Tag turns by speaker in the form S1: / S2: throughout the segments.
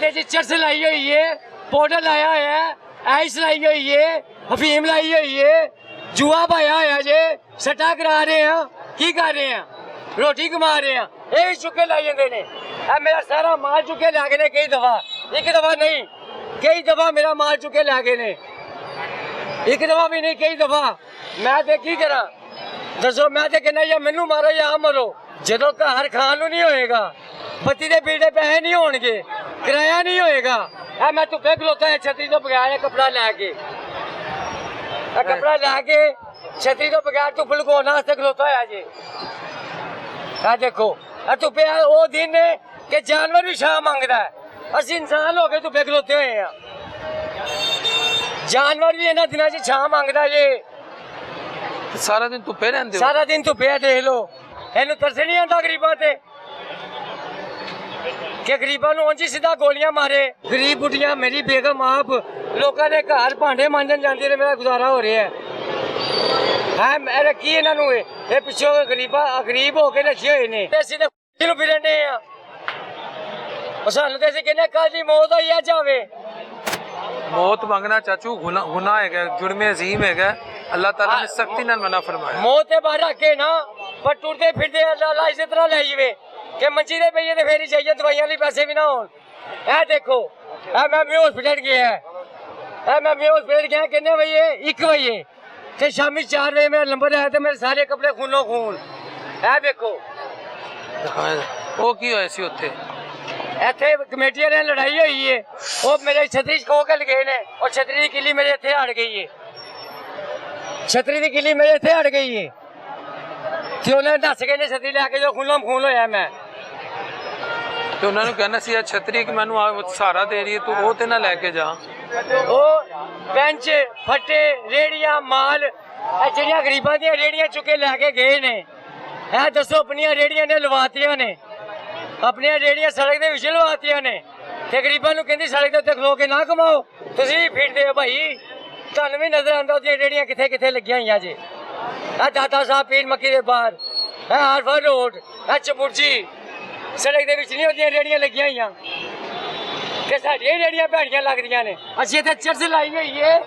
S1: ਇਹਦੇ 'ਚ ਚਰਸ ਲਾਈ ਹੋਈ ਹੈ, ਪਾਊਡਰ ਲਾਇਆ ਹੋਇਆ ਹੈ, ਆਈਸ ਲਾਈ ਹੋਈ ਹੈ, ਅਫੀਮ ਲਾਈ ਹੋਈ ਹੈ, ਜੂਆ ਪਾਇਆ ਹੋਇਆ ਜੇ, ਸੱਟਾ ਕਰਾ ਰਹੇ ਆ, ਕੀ ਕਰ ਰਹੇ ਆ, ਰੋਟੀ ਕਮਾ ਰਹੇ ਆ, ਇਹ ਵੀ ਚੁੱਕੇ ਲਾਈ ਜਾਂਦੇ ਨੇ। ਇਹ ਮੇਰਾ ਸਾਰਾ ਮਾਲ ਚੁੱਕੇ ਲੈ ਗਏ ਨੇ ਕਈ ਦਫਾ, ਇੱਕ ਦਫਾ ਨਹੀਂ ਕਈ ਦਫਾ ਮੇਰਾ ਮਾਲ ਚੁੱਕੇ ਲੈ ਗਏ ਨੇ, ਇੱਕ ਦਫਾ ਵੀ ਨਹੀਂ ਕਈ ਦਫਾ। ਮੈਂ ਤੇ ਕੀ ਕਰਾਂ ਦੱਸੋ, ਮੈਂ ਤੇ ਕਹਿੰਦਾ ਜਾਂ ਮੈਨੂੰ ਮਾਰੋ ਜਾਂ ਆਪ ਮਰੋ। ਜਦੋਂ ਘਰ ਖਾਣ ਨੂੰ ਨਹੀਂ ਹੋਏਗਾ, ਬੱਤੀ ਦੇ ਬਿੱਲ ਦੇ ਪੈਸੇ ਨਹੀਂ ਹੋਣਗੇ, ਕਿਰਾਇਆ ਨਹੀਂ ਹੋਏਗਾ, ਇਹ ਮੈਂ ਧੁੱਪੇ ਖਲੋਤਾ ਹੈ ਛਤਰੀ ਤੋਂ ਬਗੈਰ ਕੱਪੜਾ ਲੈ ਕੇ, ਕੱਪੜਾ ਲੈ ਕੇ ਛਤਰੀ ਤੋਂ ਬਗੈਰ ਧੁੱਪ ਲੁਕਾਉਣ ਵਾਸਤੇ ਖਲੋਤਾ ਹੋਇਆ ਜੀ। ਆ ਦੇਖੋ ਆ ਧੁੱਪੇ ਉਹ ਦਿਨ ਨੇ ਕਿ ਜਾਨਵਰ ਵੀ ਛਾਂ ਮੰਗਦਾ ਹੈ, ਅਸੀਂ ਇਨਸਾਨ ਹੋ ਕੇ ਧੁੱਪੇ ਖਲੋਤੇ ਹੋਏ ਆ, ਜਾਨਵਰ ਵੀ ਇਹਨਾਂ ਦਿਨਾਂ 'ਚ ਛਾਂ ਮੰਗਦਾ ਜੇ।
S2: ਸਾਰਾ ਦਿਨ ਧੁੱਪੇ ਰਹਿੰਦੇ ਹੋ?
S1: ਸਾਰਾ ਦਿਨ ਧੁੱਪੇ ਦੇਖ ਲੋ, ਇਹਨੂੰ ਤਰਸ ਨਹੀਂ ਆਉਂਦਾ ਗਰੀਬਾਂ ਤੇ ਕਿ ਗਰੀਬਾਂ ਨੂੰ ਉਂਝ ਸਿੱਧਾ ਗੋਲੀਆਂ ਮਾਰੇ। ਗਰੀਬ ਬੁੱਢੀਆਂ, ਮੇਰੀ ਬੇਗਮ ਆਪ ਲੋਕਾਂ ਦੇ ਘਰ ਭਾਂਡੇ ਮਾਂਜਣ ਜਾਂਦੀ ਨੇ, ਮੇਰਾ ਗੁਜ਼ਾਰਾ ਹੋ ਰਿਹਾ ਹੈ। ਮੈਂ ਰੱਖੀ ਇਹਨਾਂ ਨੂੰ, ਇਹ ਪਿੱਛੋਂ ਗਰੀਬ ਹੋ ਕੇ ਰੱਖੇ ਹੋਏ ਨੇ, ਅਸੀਂ ਤੇ ਨੂੰ ਫਿਰਨੇ ਆ, ਸਾਨੂੰ ਤੇ ਅਸੀਂ ਕਹਿੰਦੇ ਕੱਲ ਦੀ ਮੌਤ ਹੋਈ ਆ ਜਾਵੇ।
S2: मौत मांगना चाचू गुनाह है, जुर्म अजीम है, अल्लाह ताला ने सख्ती नाल मना फरमाया।
S1: मौत ते बाहर रखे ना पर टुरते फिरते अल्लाह इस तरह ले जावे कि मंजी दे पईए ते फेर ही चाहिए, दवाइयां लिए पैसे भी ना होन। ए देखो मैं हॉस्पिटल गया, मैं हॉस्पिटल गया कितने बजे 1 बजे ते शामी 4 बजे मेरा नंबर आया ते मेरे सारे कपड़े खूनो खून। ए देखो
S2: ਉਹ ਕੀ ਹੋਇਆ ਸੀ ਉੱਥੇ?
S1: ਇੱਥੇ ਕਮੇਟੀਆਂ ਨੇ ਲੜਾਈ ਹੋਈ ਹੈ, ਉਹ ਮੇਰੇ ਛਤਰੀ ਖੋ ਕੇ ਲਗੇ ਨੇ, ਉਹ ਛਤਰੀ ਦੀ ਕਿੱਲੀ ਮੇਰੇ ਇੱਥੇ ਅੜ ਗਈ ਹੈ, ਛਤਰੀ ਦੀ ਕਿੱਲੀ ਮੇਰੇ ਇੱਥੇ ਅੜ ਗਈ ਹੈ ਤੇ ਉਹਨੇ ਦੱਸ ਕੇ ਨੇ ਛਤਰੀ ਲੈ ਕੇ ਜੋ ਖੂਨੋਂ ਖੂਨ ਹੋਇਆ। ਮੈਂ
S2: ਤੇ ਉਹਨਾਂ ਨੂੰ ਕਹਿਣਾ ਸੀ ਛਤਰੀ ਕਿ ਮੈਨੂੰ ਸਹਾਰਾ ਦੇ ਰਹੀ ਹੈ, ਤੂੰ ਉਹ ਤੇ ਨਾ ਲੈ ਕੇ ਜਾ।
S1: ਉਹ ਬੈਂਚ ਫੱਟੇ ਰੇੜੀਆਂ ਮਾਲ ਇਹ ਜਿਹੜੀਆਂ ਗਰੀਬਾਂ ਦੀਆਂ ਰੇੜੀਆਂ ਚੁੱਕੇ ਲੈ ਕੇ ਗਏ ਨੇ। ਇਹ ਦੱਸੋ ਆਪਣੀਆਂ ਰੇੜੀਆਂ ਨੇ ਲਵਾਤੀਆਂ ਨੇ, ਆਪਣੀਆਂ ਰੇੜੀਆਂ ਸੜਕ ਦੇ ਵਿੱਚ ਲਵਾਤੀਆਂ ਨੇ ਤੇ ਗਰੀਬਾਂ ਨੂੰ ਕਹਿੰਦੀ ਸੜਕ ਦੇ ਉੱਤੇ ਖਲੋ ਕੇ ਨਾ ਕਮਾਓ, ਤੁਸੀਂ ਵੀ ਫਿਰਦੇ ਹੋ ਭਾਈ, ਤੁਹਾਨੂੰ ਵੀ ਨਜ਼ਰ ਆਉਂਦਾ ਉਹਦੀਆਂ ਰੇੜੀਆਂ ਕਿੱਥੇ ਕਿੱਥੇ ਲੱਗੀਆਂ ਹੋਈਆਂ ਜੇ। ਇਹ ਦਾਤਾ ਸਾਹਿਬ ਪੀਰ ਮੱਕੀ ਦੇ ਬਾਹਰ, ਇਹ ਹਾਰਫਰ ਰੋਡ, ਇਹ ਚਪੁਰਜੀ ਸੜਕ ਦੇ ਵਿੱਚ ਨਹੀਂ ਉਹਦੀਆਂ ਰੇੜੀਆਂ ਲੱਗੀਆਂ ਹੋਈਆਂ ਕਿ ਸਾਡੀਆਂ ਰੇੜੀਆਂ ਭੈੜੀਆਂ ਲੱਗਦੀਆਂ ਨੇ। ਅਸੀਂ ਇੱਥੇ ਚਰਚ ਲਾਈ ਹੋਈ ਹੈ,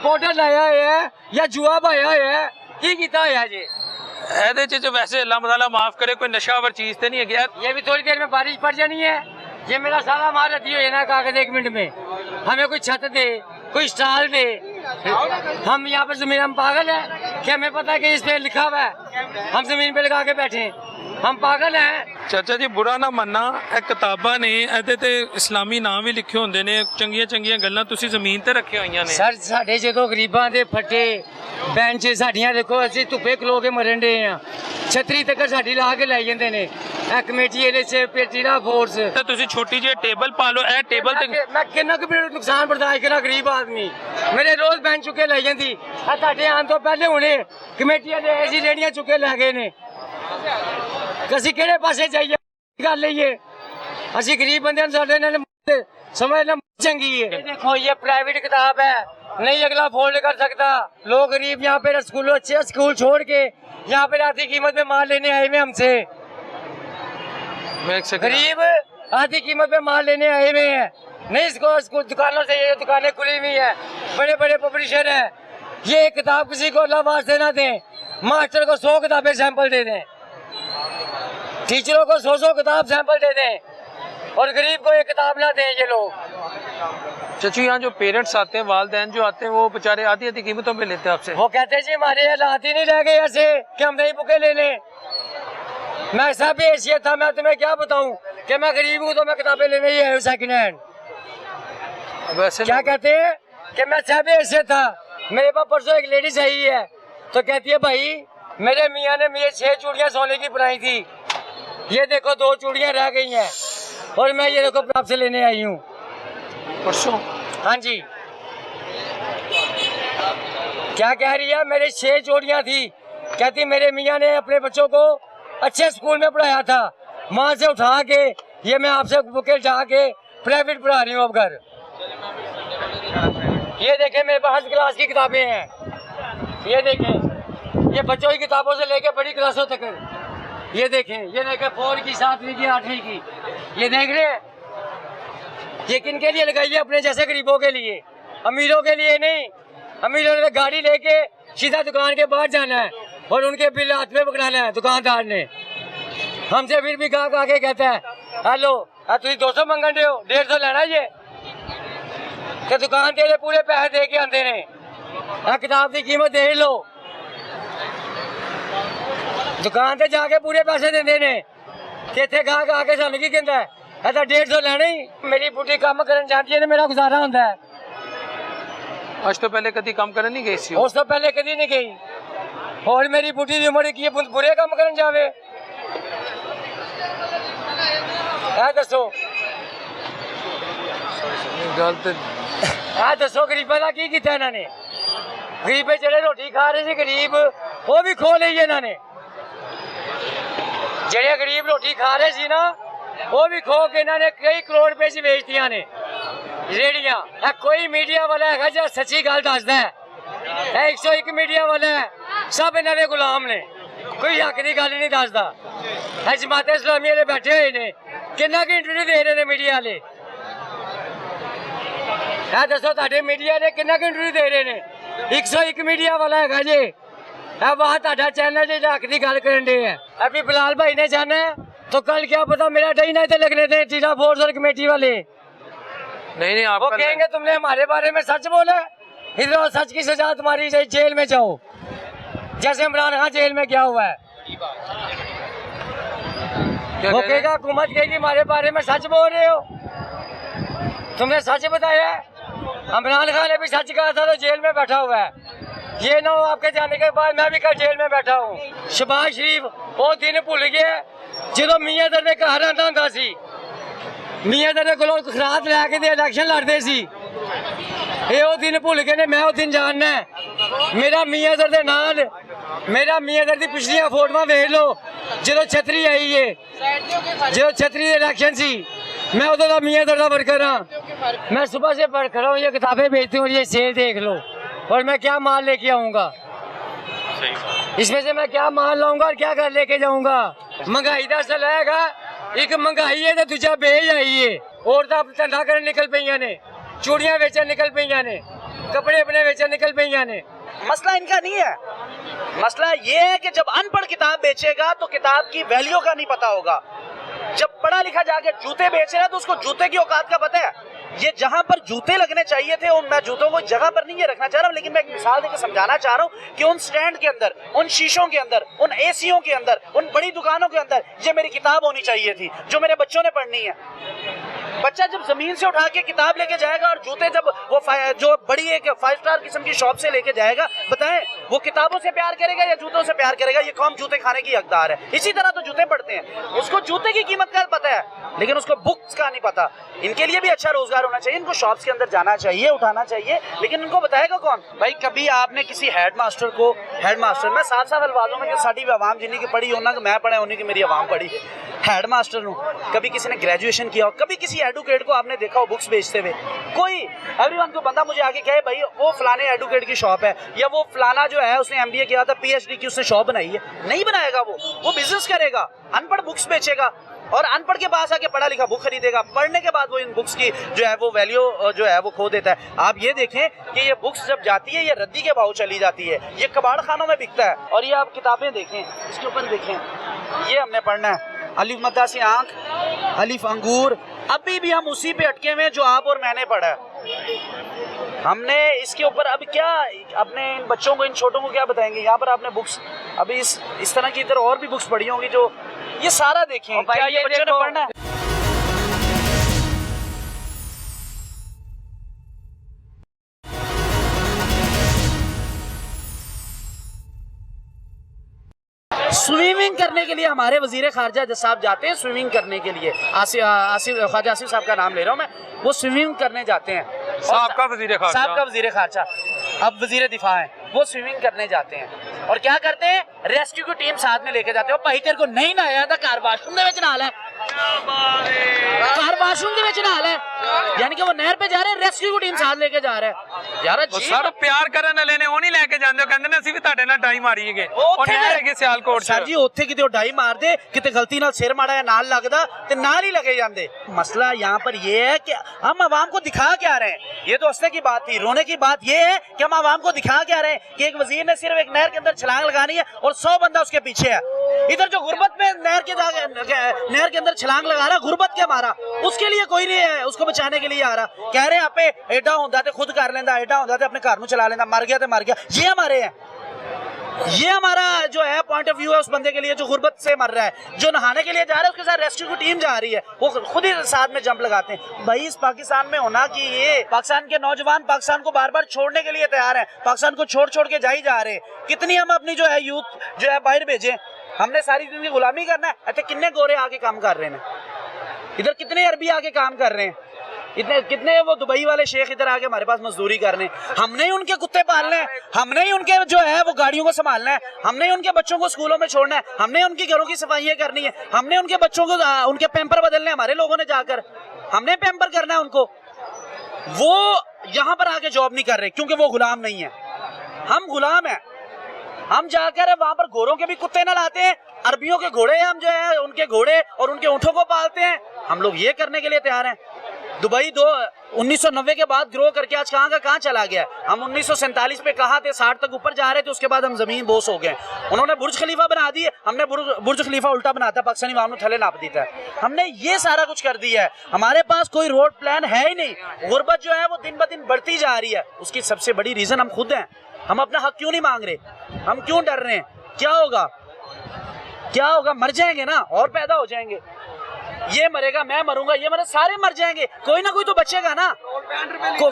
S1: ਪਾਊਡਰ ਲਾਇਆ ਹੋਇਆ ਹੈ ਜਾਂ ਜੂਆ ਪਾਇਆ ਹੋਇਆ ਹੈ, ਕੀ ਕੀਤਾ ਹੋਇਆ ਜੀ?
S2: ਇਹਦੇ ਚ वैसे अल्लाह ताला माफ करे कोई नशावर चीज तो नहीं है गया।
S1: ये भी थोड़ी देर में बारिश पड़ जानी है, ये मेरा सारा माल रद्दी हो जाना कागज 1 मिनट में। हमें कोई छत दे, कोई स्टॉल दे, हम यहाँ पर जमीन, हम पागल है कि हमें पता है कि इस पे लिखा हुआ है, हम जमीन पे लगा के बैठे, हम पागल हैं।
S2: ਚਾਚਾ ਜੀ ਬੁਰਾ ਨਾ ਮੰਨਣਾ, ਇਹ ਕਿਤਾਬਾਂ ਨੇ, ਇਹਦੇ ਤੇ ਇਸਲਾਮੀ ਨਾਮ ਵੀ ਲਿਖੇ ਹੁੰਦੇ ਨੇ, ਚੰਗੀਆਂ ਚੰਗੀਆਂ ਗੱਲਾਂ ਤੁਸੀਂ ਜ਼ਮੀਨ ਤੇ ਰੱਖੀਆਂ ਹੋਈਆਂ ਨੇ।
S1: ਸਰ ਸਾਡੇ ਜਦੋਂ ਗਰੀਬਾਂ ਦੇ ਫੱਟੇ ਬੈਂਚ ਸਾਡੀਆਂ ਦੇਖੋ, ਅਸੀਂ ਧੁੱਪੇ ਖਲੋ ਕੇ ਮਰਨ ਦੇ ਆ, ਛਤਰੀ ਤੱਕ ਸਾਡੀ ਲਾ ਕੇ ਲੈ ਜਾਂਦੇ ਨੇ। ਇਹ ਕਮੇਟੀ ਇਹਦੇ ਚ ਪੇਟੀਰਾ ਫੋਰਸ
S2: ਤੇ ਤੁਸੀਂ ਛੋਟੀ ਜਿਹੀ ਟੇਬਲ ਪਾ ਲਓ, ਇਹ ਟੇਬਲ ਤੇ
S1: ਮੈਂ ਕਿੰਨਾ ਕੁ ਨੁਕਸਾਨ ਬਰਦਾਸ਼ਤ ਕਰਾਂ, ਗਰੀਬ ਆਦਮੀ ਮੇਰੇ ਰੋਜ਼ ਬੈਂਚ ਚੁੱਕੇ ਲੈ ਜਾਂਦੀ। ਇਹ ਤੁਹਾਡੇ ਆਉਣ ਤੋਂ ਪਹਿਲੇ ਹੁਣੇ ਕਮੇਟੀਆਂ ਦੇ ਐਸੀ ਰੇੜੀਆਂ ਚੁੱਕੇ ਲੈ ਗਏ ਨੇ, ਅਸੀਂ ਕਿਹੜੇ ਪਾਸੇ ਜਾਈਏ ਕਰ ਲਈਏ? ਅਸੀਂ ਗਰੀਬ ਬੰਦੇ ਸਾਡੇ ਨਾਲ समझना चंगी है। देखो ये प्राइवेट किताब है, नहीं अगला फोल्ड कर सकता। लोग गरीब यहाँ पे स्कूलों अच्छे स्कूल छोड़ के यहाँ पे आधी कीमत में माल लेने आए हुए हमसे, गरीब आधी कीमत में माल लेने आए हुए हैं। नहीं इसको दुकानों से, ये दुकानें खुली हुई है, बड़े बड़े पब्लिशर है, ये किताब किसी को अल्लाह वास्ते ना दें। मास्टर को 100 किताबें सैंपल दे दें, टीचरों को 100 किताब सैंपल दे दें, और गरीब को एक किताब ना दें ये लोग।
S2: चाचू यहाँ जो पेरेंट्स आते हैं, वालिदैन जो आते हैं, वो बेचारे आधी आधी कीमतों पे लेते हैं आपसे।
S1: वो कहते हैं जी हमारे हालात ही नहीं रह गए ऐसे कि हम नहीं बुके ले लें। मैं ऐसा भी हैसियत था, मैं तुम्हें क्या बताऊं कि मैं गरीब हूँ तो मैं किताबें लेने ही आया हूँ सेकेंड हैंड।
S2: वैसे
S1: क्या कहते हैं कि मैं ऐसा भी हैसियत था। मेरे पास परसों एक लेडीज आई है तो कहती है भाई मेरे मियाँ ने मुझे 6 चूड़ियाँ सोने की बनाई थी, ये देखो 2 चूड़ियाँ रह गई हैं और मैं ये देखो आपसे लेने आई हूँ
S2: परसों।
S1: हाँ जी, क्या कह रही है? मेरे 6 जोड़ियाँ थी, कहती मेरे मियाँ ने अपने बच्चों को अच्छे स्कूल में पढ़ाया था, वहाँ से उठा के ये मैं आपसे बुके जा के प्राइवेट पढ़ा रही हूँ अब घर। ये देखें मेरे पास क्लास की किताबें हैं, ये देखें ये बच्चों की किताबों से लेके बड़ी क्लासों तक, ये देखें 4 की 7वीं की 8वीं की, ये देख रहे हैं ये किन के लिए लगाई है? अपने जैसे गरीबों के लिए, अमीरों के लिए नहीं। अमीरों ने गाड़ी लेके सीधा दुकान के बाहर जाना है और उनके बिल हाथ में पकड़ाना है दुकानदार ने। हमसे फिर भी गाहक आके कहता है हेलो तुम 200 मंगन रहे हो, 150 लेना ये कि दुकान तेरे पूरे पैसे दे के आते ने, किताब की कीमत देख लो। दुकान से जाके पूरे पैसे देंदे ने ते इत्थे गाहक आके सानू की कहंदा है 150 लेना ही। मेरी बुटी काम करन जाती है तो मेरा गुजारा होंदा है।
S2: आज तो पहले कभी काम करने नहीं गई सी?
S1: उस तो पहले कभी नहीं गई। और मेरी बुटी की उम्र की बुरे काम करन जावे? दसो
S2: गलत
S1: दसो गरीबों का की किया इन्होंने? गरीबे जेडे रोटी खा रहे थे गरीब वो भी खो ली इन्होंने। जेडे गरीब रोटी खा रहे सी ना वो भी खो के इन्होंने कई करोड़ रुपए च बेच दिया ने रेड़ियां। कोई मीडिया वाला है जो सच्ची गल दसदा है? 101 मीडिया वाला है, सब इन्हों के गुलाम ने, कोई हक की गल नहीं दसदा। जमात इस्लामी वाले बैठे हुए ने, किन्ना की इंटरव्यू दे रहे हैं मीडिया वाले? दसो तुहाडे मीडिया ने किन्ना की इंटरव्यू दे रहे हैं? 101 मीडिया वाला है जी, वहाँ तुहाडा चैनल जो हक की गल करन दे है। अभी बिलाल भाई ने जाना है तो कल क्या पता मेरा डही ना लगने थे टीरा फोर्स और कमेटी वाले।
S2: नहीं
S1: वो कहेंगे तुमने हमारे बारे में सच बोला, इधर सच की सजा तुम्हारी जेल में जाओ, जैसे इमरान खान जेल में गया हुआ है। वो कहेगा हुकूमत कहेगी हमारे बारे में सच बोल रहे हो, तुमने सच बताया है। इमरान खान ने भी सच कहा था तो जेल में बैठा हुआ है। ये ना हो आपके जाने के बाद मैं भी कल जेल में बैठा हूँ। शहबाज शरीफ वो दिन भुल गया जो मियाँ दर ने घर आंदा हुंदा सी, मियाँ दर कोलों खरात लैके ते इलैक्शन लड़दे सी। ये वो दिन भुल गए ने, मैं वो दिन जानना है। मेरा मियाँ दर दे नाल, मेरा मियाँ दर दी पिछलियां फोटोआं वेख लो जो छतरी आई है, जो छतरी दे इलैक्शन सी, मैं उधर का मियाँ दर दा वर्कर हाँ। मैं सुबह से पढ़ खड़ा हूँ, ये किताबें बेचती हूँ, ये सेल देख लो, और मैं क्या माल लेके आऊँगा, इसमें से मैं क्या माल लाऊंगा और क्या घर लेके जाऊंगा। महंगाई का असर आएगा, एक महंगाई है तो दूजा बेच आई है। और धंधा कर निकल पईयां ने, चूड़ियां बेचन निकल पईयां ने, कपड़े अपने बेचन निकल पईयां ने।
S3: मसला इनका नहीं है, मसला ये है कि जब अनपढ़ किताब बेचेगा तो किताब की वैल्यू का नहीं पता होगा। जब पढ़ा लिखा जाके जूते बेचेगा तो उसको जूते की औकात का पता है। ये जहां पर जूते लगने चाहिए थे, मैं जूतों को जगह पर नहीं ये रखना चाह रहा हूं, लेकिन मैं एक मिसाल देकर समझाना चाह रहा हूं कि उन स्टैंड के अंदर, उन शीशों के अंदर, उन एसीओं के अंदर, उन बड़ी दुकानों के अंदर ये मेरी किताब होनी चाहिए थी जो मेरे बच्चों ने पढ़नी है। बच्चा जब जमीन से उठा के किताब लेके जाएगा और जूते जब वो जो बड़ी एक 5 स्टार किस्म की शॉप से लेके जाएगा, बताएं वो किताबों से प्यार करेगा या जूतों से प्यार करेगा? ये कौम जूते खाने की हकदार है। इसी तरह तो जूते पढ़ते हैं, उसको जूते की कीमत का पता है लेकिन उसको बुक्स का नहीं पता। इनके लिए भी अच्छा रोजगार होना चाहिए, इनको शॉप्स के अंदर जाना चाहिए, उठाना चाहिए, लेकिन इनको बताएगा कौन? भाई कभी आपने किसी हेडमास्टर को, हेडमास्टर मैं साफ अल्फाजों में साड़ी भी आवाम जिन्नी की पढ़ी होना मैं पढ़ा उन्हीं की मेरी आवाम पढ़ी, हेडमास्टर हूँ। कभी किसी ने ग्रेजुएशन किया हो, कभी किसी एडवोकेट को आपने देखा हो बुक्स बेचते हुए? कोई एवरीवन को बंदा मुझे आगे कहे भाई वो फलाने एडवोकेट की शॉप है, या वो फलाना जो है उसने MBA किया था, PhD की उसने शॉप बनाई है, नहीं बनाएगा। वो बिजनेस करेगा, अनपढ़ बुक्स बेचेगा और अनपढ़ के पास आके पढ़ा लिखा बुक खरीदेगा। पढ़ने के बाद वो इन बुक्स की जो है वो वैल्यू जो है वो खो देता है। आप ये देखें कि ये बुक्स जब जाती है ये रद्दी के भाव चली जाती है, ये कबाड़ खानों में बिकता है। और ये आप किताबें देखें, इसके ऊपर देखें, ये हमने पढ़ना है अलिफ मद्दा से आंख, अलिफ अंगूर, अभी भी हम उसी पे अटके हुए जो आप और मैंने पढ़ा है। हमने इसके ऊपर अब क्या अपने इन बच्चों को, इन छोटों को क्या बताएंगे? यहाँ पर आपने बुक्स अभी इस तरह की इधर और भी बुक्स पढ़ी होंगी जो ये सारा देखें, क्या ये बच्चों ने पढ़ना है? स्विमिंग करने के लिए हमारे वजीर खारजा साहब जाते हैं स्विमिंग करने के लिए। ख्वाजा आसिफ साहब का नाम ले रहा हूँ मैं, वो स्विमिंग करने जाते हैं।
S2: साहब वजीर
S3: खारजा अब वजीर दिफा है, वो स्विमिंग करने जाते हैं और क्या करते हैं? रेस्क्यू की टीम साथ में लेके जाते हैं। भाई तेरे को नहीं नहाया था, कार वाशरूम दे विच नहा ले, कार वाशरूम दे विच नहा ले, यानी कि वो नहर पे जा रहे हैं, रेस्क्यू की टीम साथ लेके जा रहे हैं यार।
S2: ਉਹ ਸਰ ਪਿਆਰ ਕਰਨ ਵਾਲੇ ਨੇ ਉਹ ਨਹੀਂ ਲੈ ਕੇ ਜਾਂਦੇ, ਉਹ ਕਹਿੰਦੇ ਨੇ ਅਸੀਂ ਵੀ ਤੁਹਾਡੇ ਨਾਲ ਟਾਈ ਮਾਰੀਏਗੇ। ਉਹ ਨਹਿਰ ਹੈਗੇ ਸਿਆਲਕੋਟ
S3: सर जी ਉੱਥੇ ਕਿਤੇ ਡਾਈ ਮਾਰਦੇ, ਕਿਤੇ ਗਲਤੀ ਨਾਲ ਸਿਰ ਮਾੜਾ ਜਾਂ ਨਾਲ ਲੱਗਦਾ ਤੇ ਨਾਲ ਹੀ लगे ਜਾਂਦੇ। मसला यहाँ पर ये है कि हम आवाम को दिखा क्या रहे हैं। ये तो हंसने की बात थी, रोने की बात ये है कि हम आवाम को दिखा क्या रहे हैं कि एक वजीर ने सिर्फ एक नहर के अंदर छलांग लगानी है और 100 बंदा उसके पीछे है। इधर जो गुर्बत में नहर के अंदर छलांग लगा रहा, गुर्बत के मारा, उसके लिए कोई नहीं है उसको बचाने के लिए आ रहा। कह रहे हैं आपे एडा होंदा ते खुद कर लेंदा, एडा होंदा ते अपने घर में चला लेंदा, मर गया ते मर गया। ये हमारे हैं, ये हमारा जो है पॉइंट ऑफ व्यू है उस बंदे के लिए जो गुर्बत से मर रहा है। जो नहाने के लिए जा रहा है उसके साथ रेस्क्यू की टीम जा रही है, वो खुद ही साथ में जंप लगाते हैं। भाई इस पाकिस्तान में होना कि ये पाकिस्तान के नौजवान पाकिस्तान को बार बार छोड़ने के लिए तैयार हैं, पाकिस्तान को छोड़ छोड़ के जा ही जा रहे हैं। कितनी हम अपनी जो है यूथ जो है बाहर भेजे, हमने सारी जिंदगी गुलामी करना है। अच्छा कितने गोरे आके काम कर रहे हैं, इधर कितने अरबी आके काम कर रहे हैं, इतने कितने वो दुबई वाले शेख इधर आके हमारे पास मजदूरी करने। हमने ही उनके कुत्ते पालने हैं, हमने ही उनके जो है वो गाड़ियों को संभालना है, हमने ही उनके बच्चों को स्कूलों में छोड़ना है, हमने उनकी घरों की सफाइयाँ करनी है, हमने उनके बच्चों को उनके पैम्पर बदलने हमारे लोगों ने जाकर, हमने पैम्पर करना है उनको। वो यहाँ पर आके जॉब नहीं कर रहे क्योंकि वो गुलाम नहीं है, हम गुलाम है। हम जाकर वहां पर घोड़ों के भी कुत्ते न लाते हैं, अरबियों के घोड़े हम जो है उनके घोड़े और उनके ऊँटों को पालते हैं। हम लोग ये करने के लिए तैयार हैं। दुबई 1990 के बाद ग्रो करके आज कहाँ का कहाँ चला गया। हम 1947 पे कहाँ थे, 60 तक ऊपर जा रहे थे, उसके बाद हम जमीन बोस हो गए। उन्होंने बुर्ज खलीफा बना दी है, हमने बुर्ज खलीफा उल्टा बनाता, पाकिस्तानी वाम ने थले नाप दी था। हमने ये सारा कुछ कर दिया है, हमारे पास कोई रोड प्लान है ही नहीं। गुर्बत जो है वो दिन ब दिन बढ़ती जा रही है, उसकी सबसे बड़ी रीजन हम खुद हैं। हम अपना हक क्यों नहीं मांग रहे, हम क्यों डर रहे हैं, क्या होगा क्या होगा, मर जाएंगे ना और पैदा हो जाएंगे। ये मरेगा, मैं मरूंगा, ये मरे, सारे मर जाएंगे, कोई ना कोई तो बचेगा ना,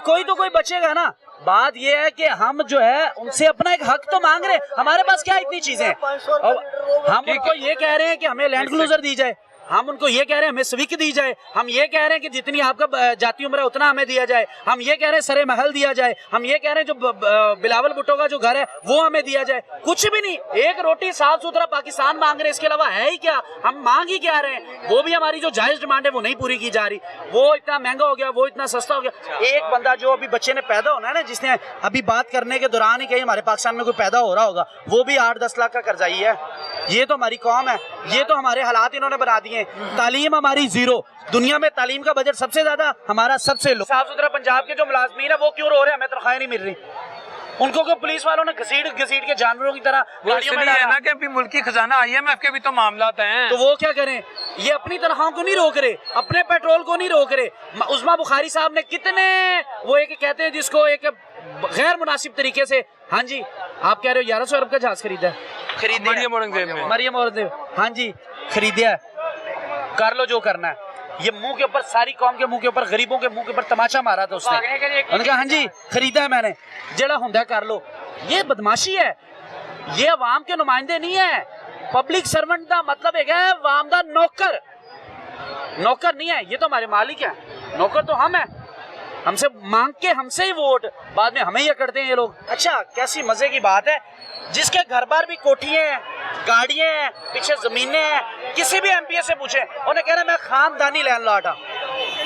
S3: कोई तो कोई बचेगा ना। बात ये है कि हम जो है उनसे अपना एक हक तो मांग रहे हैं। हमारे पास क्या इतनी चीजें हैं, हम उनको ये कह रहे हैं कि हमें लैंड क्लोजर दी जाए, हम उनको ये कह रहे हैं हमें स्विक दी जाए, हम ये कह रहे हैं कि जितनी आपका जाति उम्र है उतना हमें दिया जाए, हम ये कह रहे हैं सरे महल दिया जाए, हम ये कह रहे हैं जो बिलावल भुट्टो का जो घर है वो हमें दिया जाए। कुछ भी नहीं, एक रोटी साफ सुथरा पाकिस्तान मांग रहे हैं, इसके अलावा है ही क्या, हम मांग ही क्या रहे हैं। वो भी हमारी जो जायज डिमांड है वो नहीं पूरी की जा रही, वो इतना महंगा हो गया, वो इतना सस्ता हो गया। एक बंदा जो अभी बच्चे ने पैदा होना है ना, जिसने अभी बात करने के दौरान ही कहीं हमारे पाकिस्तान में कोई पैदा हो रहा होगा, वो भी 8-10 लाख का कर्जाई है। ये तो हमारी कौम है, ये तो हमारे हालात इन्होंने बना दिए हैं। तालीम हमारी जीरो, दुनिया में तालीम का बजट सबसे ज्यादा, हमारा सबसे लो। साफ सुथरा पंजाब के जो मुलाजमीन है वो क्यों रो रहे हैं, हमें तनख्वाहें नहीं मिल रही, उनको को पुलिस वालों ने घसीट के जानवरों की तरह गाड़ियों में
S2: है ना कि अभी मुल्की खजाना IMF के भी तो मामला हैं,
S3: तो वो क्या करें। ये अपनी तनख्वाहों को नहीं रोक रहे, अपने पेट्रोल को नहीं रोक रहे। उस्मा बुखारी साहब ने कितने, वो एक कहते हैं जिसको एक गैर मुनासिब तरीके से, हाँ जी आप कह रहे हो 1100 अरब का जहाज खरीदा है, मरियम औरंगजेब, हाँ जी खरीदा, कर लो जो करना है। ये मुंह के ऊपर, सारी कौम के मुंह के ऊपर, गरीबों के मुंह के ऊपर तमाचा मारा था उसने, उन्होंने कहा हाँ जी खरीदा है मैंने, जेड़ा हुंदा कर लो। ये बदमाशी है, ये अवाम के नुमाइंदे नहीं है। पब्लिक सर्वेंट का मतलब है अवाम का नौकर, नौकर नहीं है। ये तो हमारे मालिक है, नौकर तो हम है, हमसे मांग के हमसे ही वोट, बाद में हमें ही अकड़ते हैं ये लोग। अच्छा कैसी मजे की बात है, जिसके घर बार भी कोठियां हैं, गाड़ियां हैं, पीछे जमीनें हैं, किसी भी MPA से पूछे उन्हें कह रहा मैं खानदानी लैंडलॉर्ड हूं,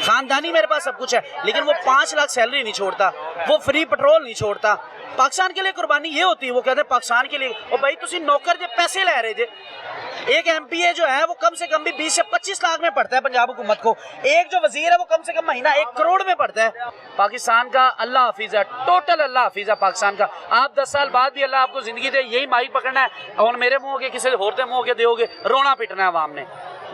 S3: खानदानी मेरे पास सब कुछ है, लेकिन वो 5 लाख सैलरी नहीं छोड़ता, वो फ्री पेट्रोल नहीं छोड़ता। पाकिस्तान के लिए कुर्बानी ये होती है, वो कहते हैं पाकिस्तान के लिए। और भाई तुसी नौकर जे पैसे ले रहे जे, एक MPA जो है वो कम से कम भी 20 से 25 लाख में पड़ता है पंजाब हुकूमत को, एक जो वजीर है वो कम से कम महीना 1 करोड़ में पड़ता है। पाकिस्तान का अल्लाह हाफिज है, टोटल अल्लाह हाफिज है पाकिस्तान का। आप 10 साल बाद भी अल्लाह आपको जिंदगी दे, यही माइक पकड़ना है और मेरे मुंह के किसी होर दे मुंह के दोगे, रोना पिटना है आवाम ने।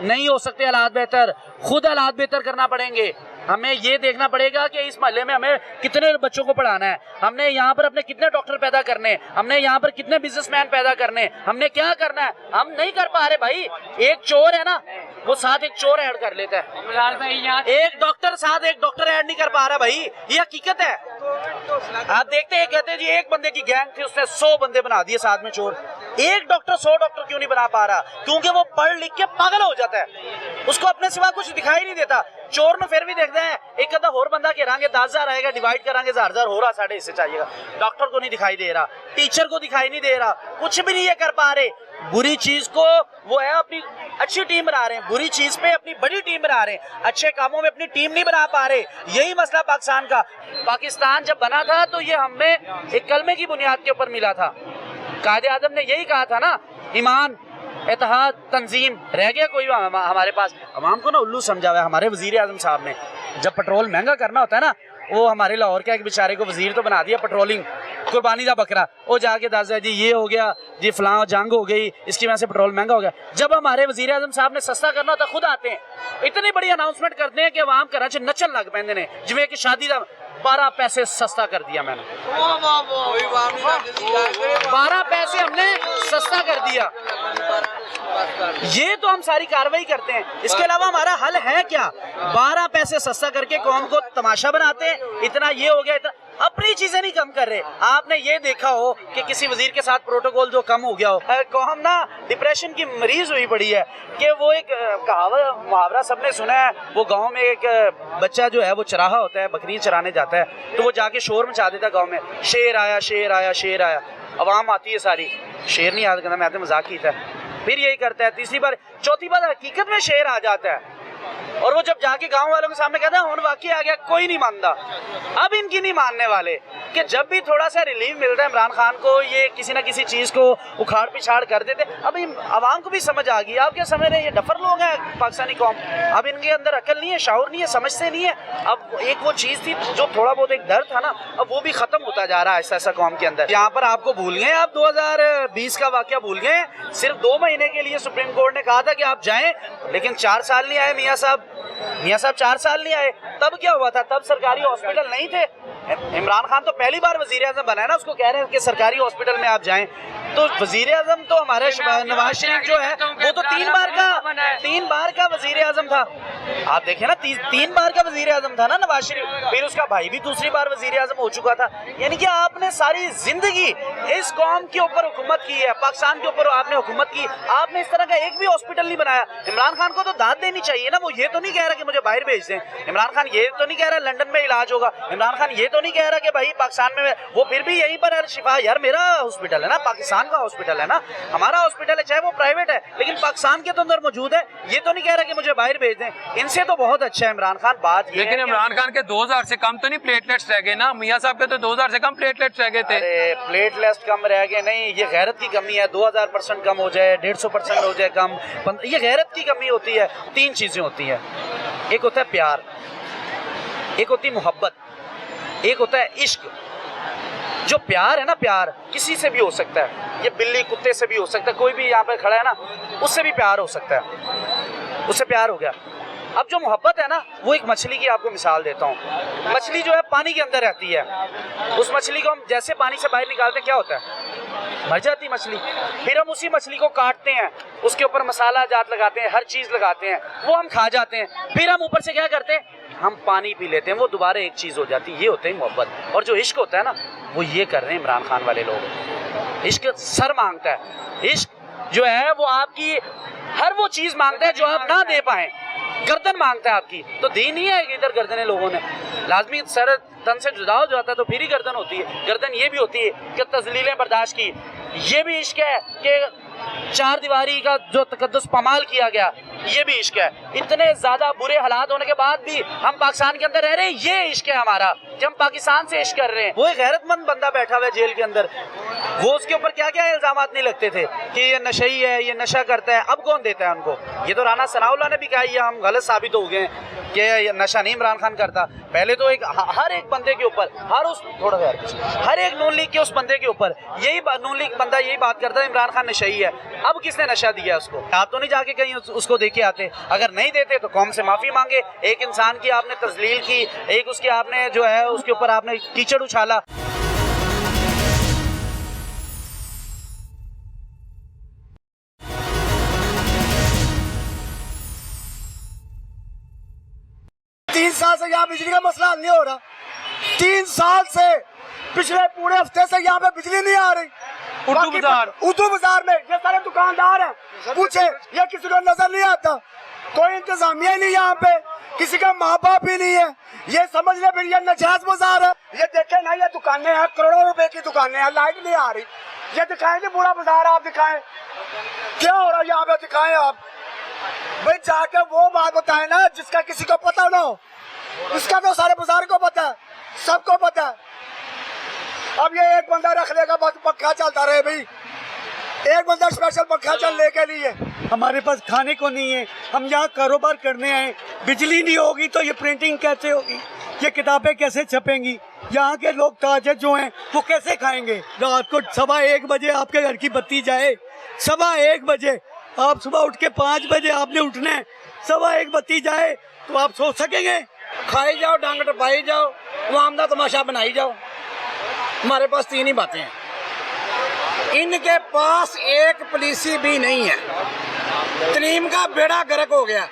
S3: नहीं हो सकते हालात बेहतर, खुद हालात बेहतर करना पड़ेंगे। हमें ये देखना पड़ेगा कि इस मोहल्ले में हमें कितने बच्चों को पढ़ाना है, हमने यहाँ पर अपने कितने डॉक्टर पैदा करने, हमने यहाँ पर कितने बिजनेसमैन पैदा करने, हमने क्या करना है, हम नहीं कर पा रहे भाई। एक चोर है ना, वो साथ एक चोर ऐड कर लेता है, एक डॉक्टर साथ एक डॉक्टर ऐड नहीं कर पा रहा भाई, ये हकीकत है। आप देखते हैं कहते हैं जी एक बंदे की गैंग थी, उसने 100 बंदे बना दिए साथ में चोर। एक डॉक्टर 100 डॉक्टर क्यों नहीं बना पा रहा? क्योंकि वो पढ़ लिख के पागल हो जाता है, उसको अपने सिवा कुछ दिखाई नहीं देता। चोर ने फिर भी देखते हैं एक अदा होर बंदा घेरांगे 10,000 आएगा, डिवाइड करांगे 1000 हो रहा, साढ़े हिस्से चाहिएगा। डॉक्टर को नहीं दिखाई दे रहा, टीचर को दिखाई नहीं दे रहा, कुछ भी नहीं ये कर पा रहे। बुरी चीज को वो है अपनी अच्छी टीम बना रहे हैं, बुरी चीज पे अपनी बड़ी टीम बना रहे हैं, अच्छे कामों में अपनी टीम नहीं बना पा रहे। यही मसला पाकिस्तान का। पाकिस्तान जब बना था तो ये हमें एक कलमे की बुनियाद के ऊपर मिला था। कायदे आज़म ने यही कहा था ना, ईमान, इत्तेहाद, तंजीम। रह गया कोई हमारे पास? अवाम को ना उल्लू समझा हुआ है हमारे वजीर आज़म साहब ने। जब पेट्रोल महंगा करना होता है ना, वो हमारे लाहौर का एक बेचारे को वजीर तो बना दिया पेट्रोलिंग, कुर्बानी का बकरा। वो जाके दस जी ये हो गया जी, फलां जंग हो गई, इसकी वजह से पेट्रोल महंगा हो गया। जब हमारे वजीर आज़म साहब ने सस्ता करना होता खुद आते हैं, इतनी बड़ी अनाउंसमेंट करते हैं कि अवाम घर च नचन लग पैंदे ने जिवें कि शादी का 12 पैसे सस्ता कर दिया मैंने, 12 पैसे हमने सस्ता कर दिया। ये तो हम सारी कार्रवाई करते हैं, इसके अलावा हमारा हल है क्या? 12 पैसे सस्ता करके कौम को तमाशा बनाते हैं, इतना ये हो गया, इतना अपनी चीजें नहीं कम कर रहे। आपने ये देखा हो कि किसी वजीर के साथ प्रोटोकॉल जो कम हो गया हो, कौम ना डिप्रेशन की मरीज हुई पड़ी है कि वो एक कहावत मुहावरा सबने सुना है, वो गांव में एक बच्चा जो है वो चराहा होता है, बकरी चराने जाता है, तो वो जाके शोर मचा देता गाँव में, शेर आया शेर आया शेर आया। अवाम आती है सारी, शेर नहीं याद करता, मैं तो मजाक ही था। फिर यही करता है, तीसरी बार चौथी बार हकीकत में शेर आ जाता है, और वो जब जाके गांव वालों के सामने कहता है हुन वाकई आ गया, कोई नहीं मानता। अब इनकी नहीं मानने वाले कि जब भी थोड़ा सा रिलीफ मिलता है इमरान खान को, ये किसी ना किसी चीज को उखाड़ पिछाड़ कर देते। अब आवाम को भी समझ आ गई। आप क्या समझ रहे हैं, ये डफर लोग हैं पाकिस्तानी कौम, अब इनके अंदर अकल नहीं है, शाऊर नहीं है, समझते नहीं है। अब एक वो चीज थी जो थोड़ा बहुत एक डर था ना, अब वो भी खत्म होता जा रहा है ऐसा ऐसा कौम के अंदर। यहाँ पर आपको भूल गए, आप 2020 का वाकया भूल गए। सिर्फ 2 महीने के लिए सुप्रीम कोर्ट ने कहा था कि आप जाएं, लेकिन 4 साल नहीं आए मियाँ साहब 4 साल नहीं आए। तब क्या हुआ था? तब सरकारी हॉस्पिटल नहीं थे। इमरान खान तो पहली बार वजीर आज़म बना है ना, उसको कह रहे हैं कि सरकारी हॉस्पिटल में आप जाएं। तो वजीर आज़म तो हमारे नवाज शरीफ जो है वो तो 3 बार का वजीर आज़म था। आप देखें ना, 3 बार का वजीर आज़म था ना नवाज शरीफ, फिर उसका भाई भी दूसरी बार वजीर आज़म हो चुका था। यानी कि आपने सारी जिंदगी इस कौम के ऊपर हुकूमत की है, पाकिस्तान के ऊपर आपने हुकूमत की, आपने इस तरह का एक भी हॉस्पिटल नहीं बनाया। इमरान खान को तो दाद देनी चाहिए ना, वो ये तो नहीं कह रहा कि मुझे बाहर भेज दें, इमरान खान ये तो नहीं कह रहा लंदन में इलाज होगा, इमरान खान ये तो नहीं कह रहा कि भाई पाकिस्तान में, वो फिर भी यहीं पर शिफा, यार मेरा हॉस्पिटल है ना, पाकिस्तान का हॉस्पिटल है ना, हमारा हॉस्पिटल है, चाहे वो प्राइवेट है लेकिन पाकिस्तान के तो अंदर मौजूद है। ये तो नहीं कह रहा कि मुझे बाहर भेज दें। इनसे तो बहुत अच्छा है इमरान खान। बात ये
S2: लेकिन इमरान खान के 2000 से कम तो नहीं प्लेटलेट्स रह गए ना, मियाँ साहब के तो 2000 से कम प्लेटलेट्स रह गए थे।
S3: अरे प्लेटलेट्स कम रह गए नहीं, ये गैरत की कमी है। 2000% कम हो जाए, 150% हो जाए कम, ये गैरत की कमी होती है। 3 चीजें होती हैं, एक होता है प्यार, एक होती है मोहब्बत, एक होता है इश्क। जो प्यार है ना, प्यार किसी से भी हो सकता है, ये बिल्ली कुत्ते से भी हो सकता है, कोई भी यहाँ पर खड़ा है ना उससे भी प्यार हो सकता है, उससे प्यार हो गया। अब जो मोहब्बत है ना, वो एक मछली की आपको मिसाल देता हूँ। मछली जो है पानी के अंदर रहती है, उस मछली को हम जैसे पानी से बाहर निकालते क्या होता है? मर जाती मछली। फिर हम उसी मछली को काटते हैं, उसके ऊपर मसाला जात लगाते हैं, हर चीज़ लगाते हैं, वो हम खा जाते हैं। फिर हम ऊपर से क्या करते हैं? हम पानी पी लेते हैं, वो दोबारा एक चीज़ हो जाती है। ये होता है मोहब्बत। और जो इश्क होता है ना, वो ये कर रहे हैं इमरान खान वाले लोग। इश्क सर मांगता है, इश्क जो है वो आपकी हर वो चीज़ मांगता है जो आप ना दे पाएँ। गर्दन मांगता है आपकी, तो दी नहीं है इधर गर्दनें लोगों ने। लाजमी सर तन से जुदा हो जाता है तो फिर ही गर्दन होती है। गर्दन ये भी होती है कि तजलीलें बर्दाश्त की। ये भी इश्क है कि 4 दीवारी का जो तकद्दुस पामाल किया गया, ये भी इश्क है। इतने ज़्यादा बुरे हालात होने के बाद भी हम पाकिस्तान के अंदर रह रहे हैं, ये इश्क है हमारा कि हम पाकिस्तान से इश्क कर रहे हैं। वो एक गैरतमंद बंदा बैठा हुआ है जेल के अंदर, वो उसके ऊपर क्या क्या इल्ज़ामात नहीं लगते थे कि ये नशई है, ये नशा करता है। अब कौन देता है उनको? ये तो राना सनाउल्लाह ने भी कहा, ये हम गलत साबित हो गए कि ये नशा नहीं इमरान खान करता। पहले तो एक हर एक बंदे के ऊपर, हर एक नून लीग के उस बंदे के ऊपर यही नून लीग बंदा यही बात करता है इमरान खान नशई है। अब किसने नशा दिया उसको? आप तो नहीं जाके कहीं उसको दे के आते। अगर नहीं देते तो कौम से माफ़ी मांगे। एक इंसान की आपने तजलील की, एक उसके आपने जो है उसके ऊपर आपने कीचड़ उछाला।
S4: साल से यहाँ बिजली का मसला हल नहीं हो रहा। 3 साल से, पिछले पूरे हफ्ते से यहाँ पे बिजली नहीं आ रही।
S2: उर्दू बाजार।
S4: उर्दू बाजार में ये सारे दुकानदार हैं, पूछे ये किसी को नजर नहीं आता, कोई इंतजामिया ही नहीं यहाँ पे, किसी का माँ बाप ही नहीं है, ये समझ ले फिर ये नजायज बाजार है। ये देखे ना, ये दुकानें हैं, करोड़ों रुपए की दुकानें हैं, लाइट नहीं आ रही, ये दिखाएंगे पूरा बाजार, आप दिखाएं क्या हो रहा है यहाँ पे, दिखाएं आप भाई, जाके वो बात बताए ना जिसका किसी को पता ना हो, इसका तो सारे बाजार को पता है, सबको पता है। अब ये एक बंदा रख लेगा बस, पंखा चलता रहे भाई, एक बंदा स्पेशल पंखा चलने के लिए, हमारे पास खाने को नहीं है, हम यहाँ कारोबार करने आए, बिजली नहीं होगी तो ये प्रिंटिंग कैसे होगी, ये किताबें कैसे छपेंगी, यहाँ के लोग ताजे जो हैं वो कैसे खाएंगे। रात को 1:15 बजे आपके घर की बत्ती जाए, 1:15 बजे, आप सुबह उठ के 5 बजे आपने उठना है, 1:15 बत्ती जाए तो आप सोच सकेंगे? खाई जाओ, डांग टपाई जाओ, आवाम का तमाशा बनाई जाओ। हमारे पास 3 ही बातें हैं, इनके पास एक पुलिसी भी नहीं है, तरीम का बेड़ा गर्क हो गया,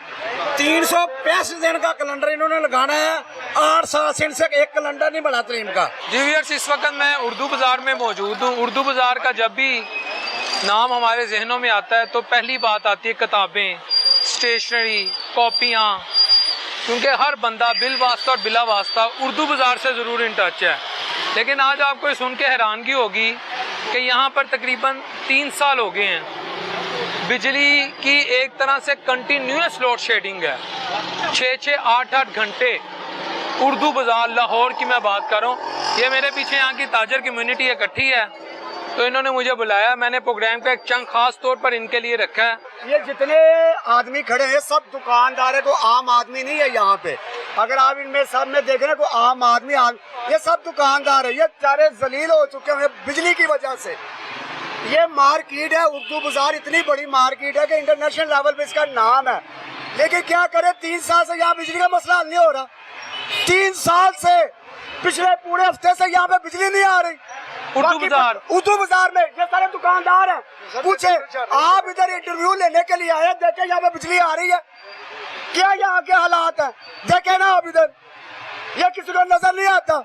S4: 365 दिन का कैलेंडर इन्होंने लगाना है, 8 साल से इनसे एक कैलेंडर नहीं बना तरीम का।
S2: जी व्यूअर्स, इस वक्त मैं उर्दू बाजार में मौजूद हूँ। उर्दू बाजार का जब भी नाम हमारे जहनों में आता है तो पहली बात आती है किताबें, स्टेशनरी, कॉपियाँ, क्योंकि हर बंदा बिल वास्ता और बिला वास्ता उर्दू बाजार से ज़रूर इन टच है। लेकिन आज आपको ये सुन के हैरानगी होगी कि यहाँ पर तकरीबन 3 साल हो गए हैं, बिजली की एक तरह से कंटिन्यूस लोड शेडिंग है, 6-6, 8-8 घंटे। उर्दू बाजार लाहौर की मैं बात कर रहा हूँ, ये मेरे पीछे यहाँ की ताजर कम्युनिटी इकट्ठी है, तो इन्होंने मुझे बुलाया, मैंने प्रोग्राम का एक चंक खास तौर पर इनके लिए रखा है।
S4: ये जितने आदमी खड़े हैं सब दुकानदार है, कोई आम आदमी नहीं है यहाँ पे, अगर आप इनमें सब में देख रहे हैं कोई आम आदमी ये सब दुकानदार है, ये सारे जलील हो चुके हैं बिजली की वजह से। ये मार्केट है उर्दू बाजार, इतनी बड़ी मार्केट है कि इंटरनेशनल लेवल पे इसका नाम है, लेकिन क्या करे 3 साल से यहाँ बिजली का मसला हल नहीं हो रहा, 3 साल से, पिछले पूरे हफ्ते से यहाँ पे बिजली नहीं आ रही। उर्दू बाजार में ये सारे दुकानदार हैं, पूछे आप इधर इंटरव्यू लेने के लिए आए, देखे यहाँ पे बिजली आ रही है, क्या यहाँ के हालात है, देखे ना आप इधर, ये किसी को नजर नहीं आता,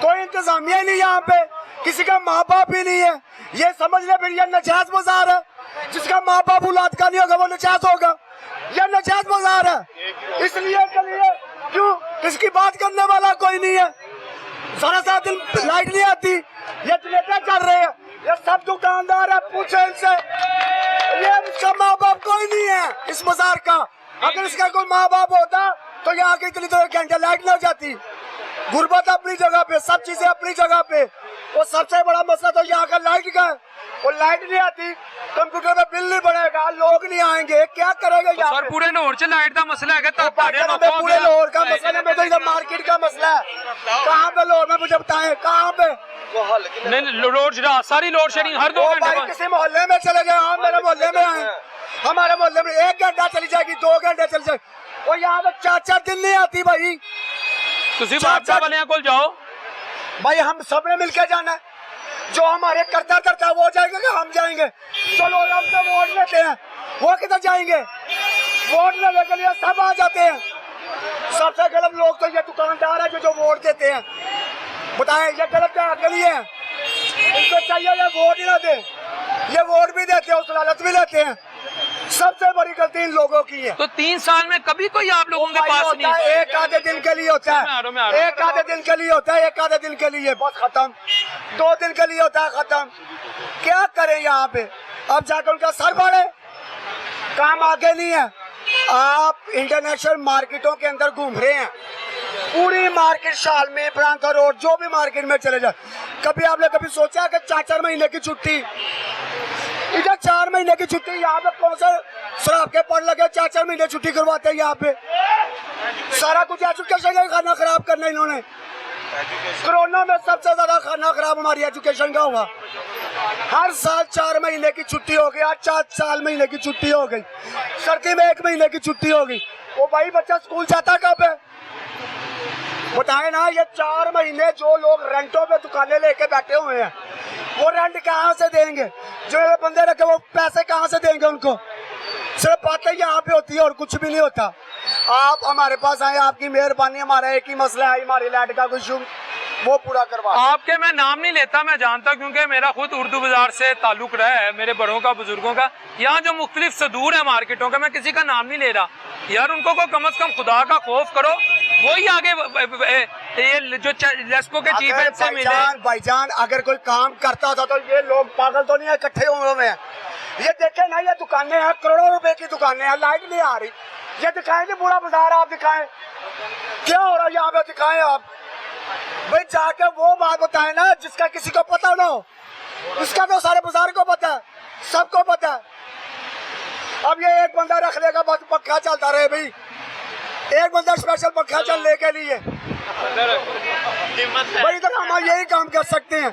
S4: कोई इंतजामिया ही नहीं यहाँ पे, किसी का माँ बाप ही नहीं है, ये समझ ले फिर ये नजायज बाजार है, जिसका माँ बाप औलाद का नहीं होगा वो नजायज होगा, ये नजायज बाजार है। इसलिए के लिए क्यों इसकी बात करने वाला कोई नहीं है, सारा दिन लाइट नहीं आती, ये जनरेटर चल रहे हैं, ये सब दुकानदार है, पूछे इनसे, ये इसका माँ बाप कोई नहीं है इस बाजार का, अगर इसका कोई माँ बाप होता तो यहाँ की इतनी 2 घंटे लाइट नहीं हो जाती। गुर्बत अपनी जगह पे, सब चीजें अपनी जगह पे, वो सबसे बड़ा मसला तो यहाँ का लाइट का है, वो लाइट नहीं आती, कंप्यूटर पे बिल नहीं बढ़ेगा, लोग नहीं आएंगे, क्या करेंगे यहाँ
S2: सर? पूरे लाहौर से लाइट का मसला है,
S4: पूरे लाहौर का मसला है, तो इधर मार्केट का मसला है, कहाँ पे लाहौर में मुझे बताएं, कहाँ पे
S2: सारी लोड शेडिंग हर 2 घंटे।
S4: किसी मोहल्ले में चले गए, हम मेरे मोहल्ले में आए, हमारे मोहल्ले में 1 घंटा चली जाएगी, 2 घंटे चली जाएगी, और यहाँ पे 4-4 दिन नहीं आती भाई।
S2: जाओ
S4: भाई, हम सब ने मिलकर जाना है, जो हमारे करता करता वो जाएंगे कि हम जाएंगे, चलो हम तो वोट लेते हैं, वो किधर जाएंगे, वोट लेने के लिए सब आ जाते हैं। सबसे गलत लोग तो ये दुकानदार है जो वोट देते हैं, बताएं ये गलत के लिए है, इनको चाहिए ये वोट ही ना दे, ये वोट भी देते हैं, उस लालच भी लेते हैं, सबसे बड़ी गलती इन लोगों की है।
S2: तो 3 साल में कभी कोई आप लोगों के पास नहीं है?
S4: एक आधे दिन के लिए होता है, एक आधे दिन के लिए होता है, एक आधे दिन के लिए बस खत्म, 2 दिन के लिए होता है खत्म। क्या करें यहाँ पे, अब जाकर उनका सर बढ़े, काम आगे नहीं है। आप इंटरनेशनल मार्केटों के अंदर घूम रहे हैं, पूरी मार्केट शाल में, प्रांता रोड, जो भी मार्केट में चले जाए, कभी आपने कभी सोचा कि 4-4 महीने की छुट्टी, इधर 4 महीने की छुट्टी, यहाँ पे कौन से शराब के पढ़ लगे 4-4 महीने छुट्टी करवाते हैं यहाँ पे, सारा कुछ एजुकेशन का खाना खराब करना इन्होंने। कोरोना में सबसे ज्यादा खाना खराब हमारी एजुकेशन का हुआ, हर साल 4 महीने की छुट्टी हो गई, आज 4 महीने की छुट्टी हो गई, सर्दी में 1 महीने की छुट्टी हो गई, वो भाई बच्चा स्कूल जाता कब है, बताए ना। ये 4 महीने जो लोग रेंटों पे दुकानें लेके बैठे हुए हैं, वो रेंट कहाँ से देंगे, जो बंदे रखे वो पैसे कहाँ से देंगे उनको, सिर्फ बातें यहाँ पे होती है और कुछ भी नहीं होता। आप हमारे पास आए, आपकी मेहरबानी, हमारा एक ही मसला है, हमारी लाइट का कुछ वो पूरा करवा।
S2: आपके मैं नाम नहीं लेता, मैं जानता क्योंकि मेरा खुद उर्दू बाजार से ताल्लुक रहा है, मेरे बड़ों का बुजुर्गों का। यहाँ जो मुख्तलिफ सदूर है मार्केटों का, मैं किसी का नाम नहीं ले रहा यार, उनको को कम से कम खुदा का खौफ करो, वही आगे ये जो लेस्को के चीफ हेड से मिले।
S4: भाईजान अगर कोई काम करता होता तो ये लोग पागल तो नहीं है, इकट्ठे हुए हैं। ये देखे ना, ये दुकानें हैं, करोड़ों रुपए की दुकानें हैं, लाइट नहीं आ रही। ये दिखाएंगे पूरा बाजार, आप दिखाएं क्या हो रहा है यहाँ पे, दिखाएं आप भाई, जाके वो बात बताए ना जिसका किसी को पता ना हो। इसका तो सारे बाजार को पता है, सबको पता है। अब ये एक बंदा रख लेगा, बस पंखा चलता रहे भाई, एक बंदा स्पेशल पंखा चलने के लिए भाई, इधर हम यही काम कर सकते हैं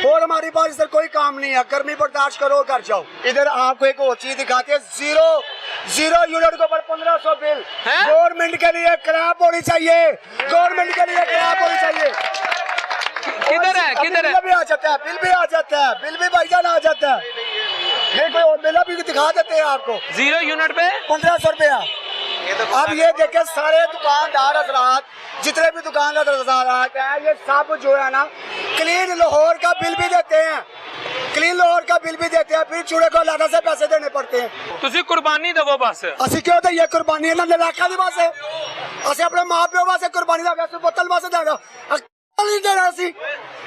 S4: और हमारी पास इधर कोई काम नहीं है। गर्मी बर्दाश्त करो, घर जाओ। इधर आपको एक और चीज दिखाते हैं, जीरो यूनिट के ऊपर 1500 बिल। गवर्नमेंट के लिए क्रैप होनी चाहिए, गवर्नमेंट के लिए क्रैप होनी चाहिए।
S2: किधर है, किधर है?
S4: बिल भी आ जाता है, बिल भी आ जाता है, बिल भी भाईजान आ जाता है। ये कोई और बिल भी दिखा देते हैं आपको।
S2: 0 यूनिट पे
S4: 1500 रुपया। अब ये देखे सारे दुकानदार हजरात, जितने भी दुकानदार हजरात हैं, ये सब जो है ना क्लीन लाहौर का बिल भी देते हैं, क्लीन लाहौर का बिल भी देते हैं, फिर चूड़े को अलग से पैसे देने पड़ते हैं।
S2: तुसी कुर्बानी दवो बस।
S4: असि क्यों तो ये कुर्बानी ना नलाखा दी वास्ते, असि अपने माँ प्यो वास्ते कुर्बानी दा वैसे बोतल वास्ते देगा नहीं देना, असि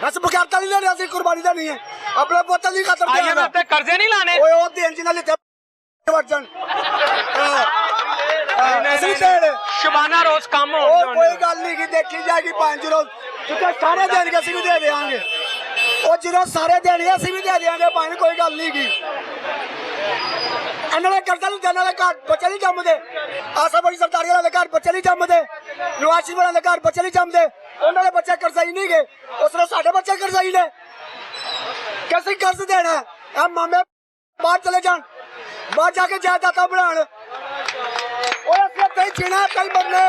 S4: ऐसे बगैरता नहीं लेना, असि कुर्बानी देनी है, अपने बोतल नहीं खत्म देना,
S2: कर्जे नहीं लाने।
S4: ओए ओ देन जिन्ना लेते वर्जन
S2: शबाना रोज कम हो,
S4: कोई गल नहीं की देखी जाएगी 5 रोज, क्योंकि सारे देंगे असि भी दे देंगे, और जो सारे देने असि भी दे देंगे, भाई कोई गल नहीं की। इन्होंने कर्जा नहीं देने वाले घर बच्चे नहीं जमते, आशा बड़ी सरदारी वाले घर बच्चे नहीं जमते, नवाज शरीफ वाले घर बच्चे नहीं जमते, उन्होंने बच्चे करजाई नहीं गए, उसने साढ़े बच्चे करजाई ने, कैसे कर्ज देना है? मामे बाहर चले जान, बाहर जाके जायदाद बनाने, जीना कई मरने,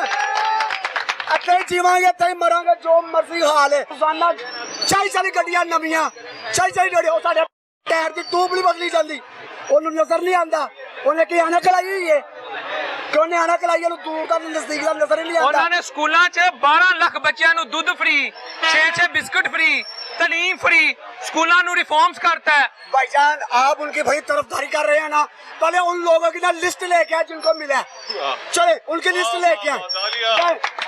S4: इतने जीवांगे तई मरांगे, जो मर्जी हाल है। रोजाना 40 गड्डियां नवियां, 40 गड्डियां, साढ़े टायर की ट्यूब नहीं बदली जाती, उन्होंने नजर नहीं आता, उन्हें की आना कलाई हुई है, क्यों नहीं आना कलाई दूर का नजदीक का नजर नहीं आता।
S2: उन्होंने स्कूलों च 12 लाख बच्चों को दूध फ्री, 6 बिस्कुट फ्री, तलीम फ्री, स्कूलों को रिफॉर्म्स करता है।
S4: भाईजान आप उनकी भाई तरफदारी कर रहे हैं ना, पहले उन लोगों की ना लिस्ट लेके आए जिनको मिला, चले उनकी लिस्ट लेके आए,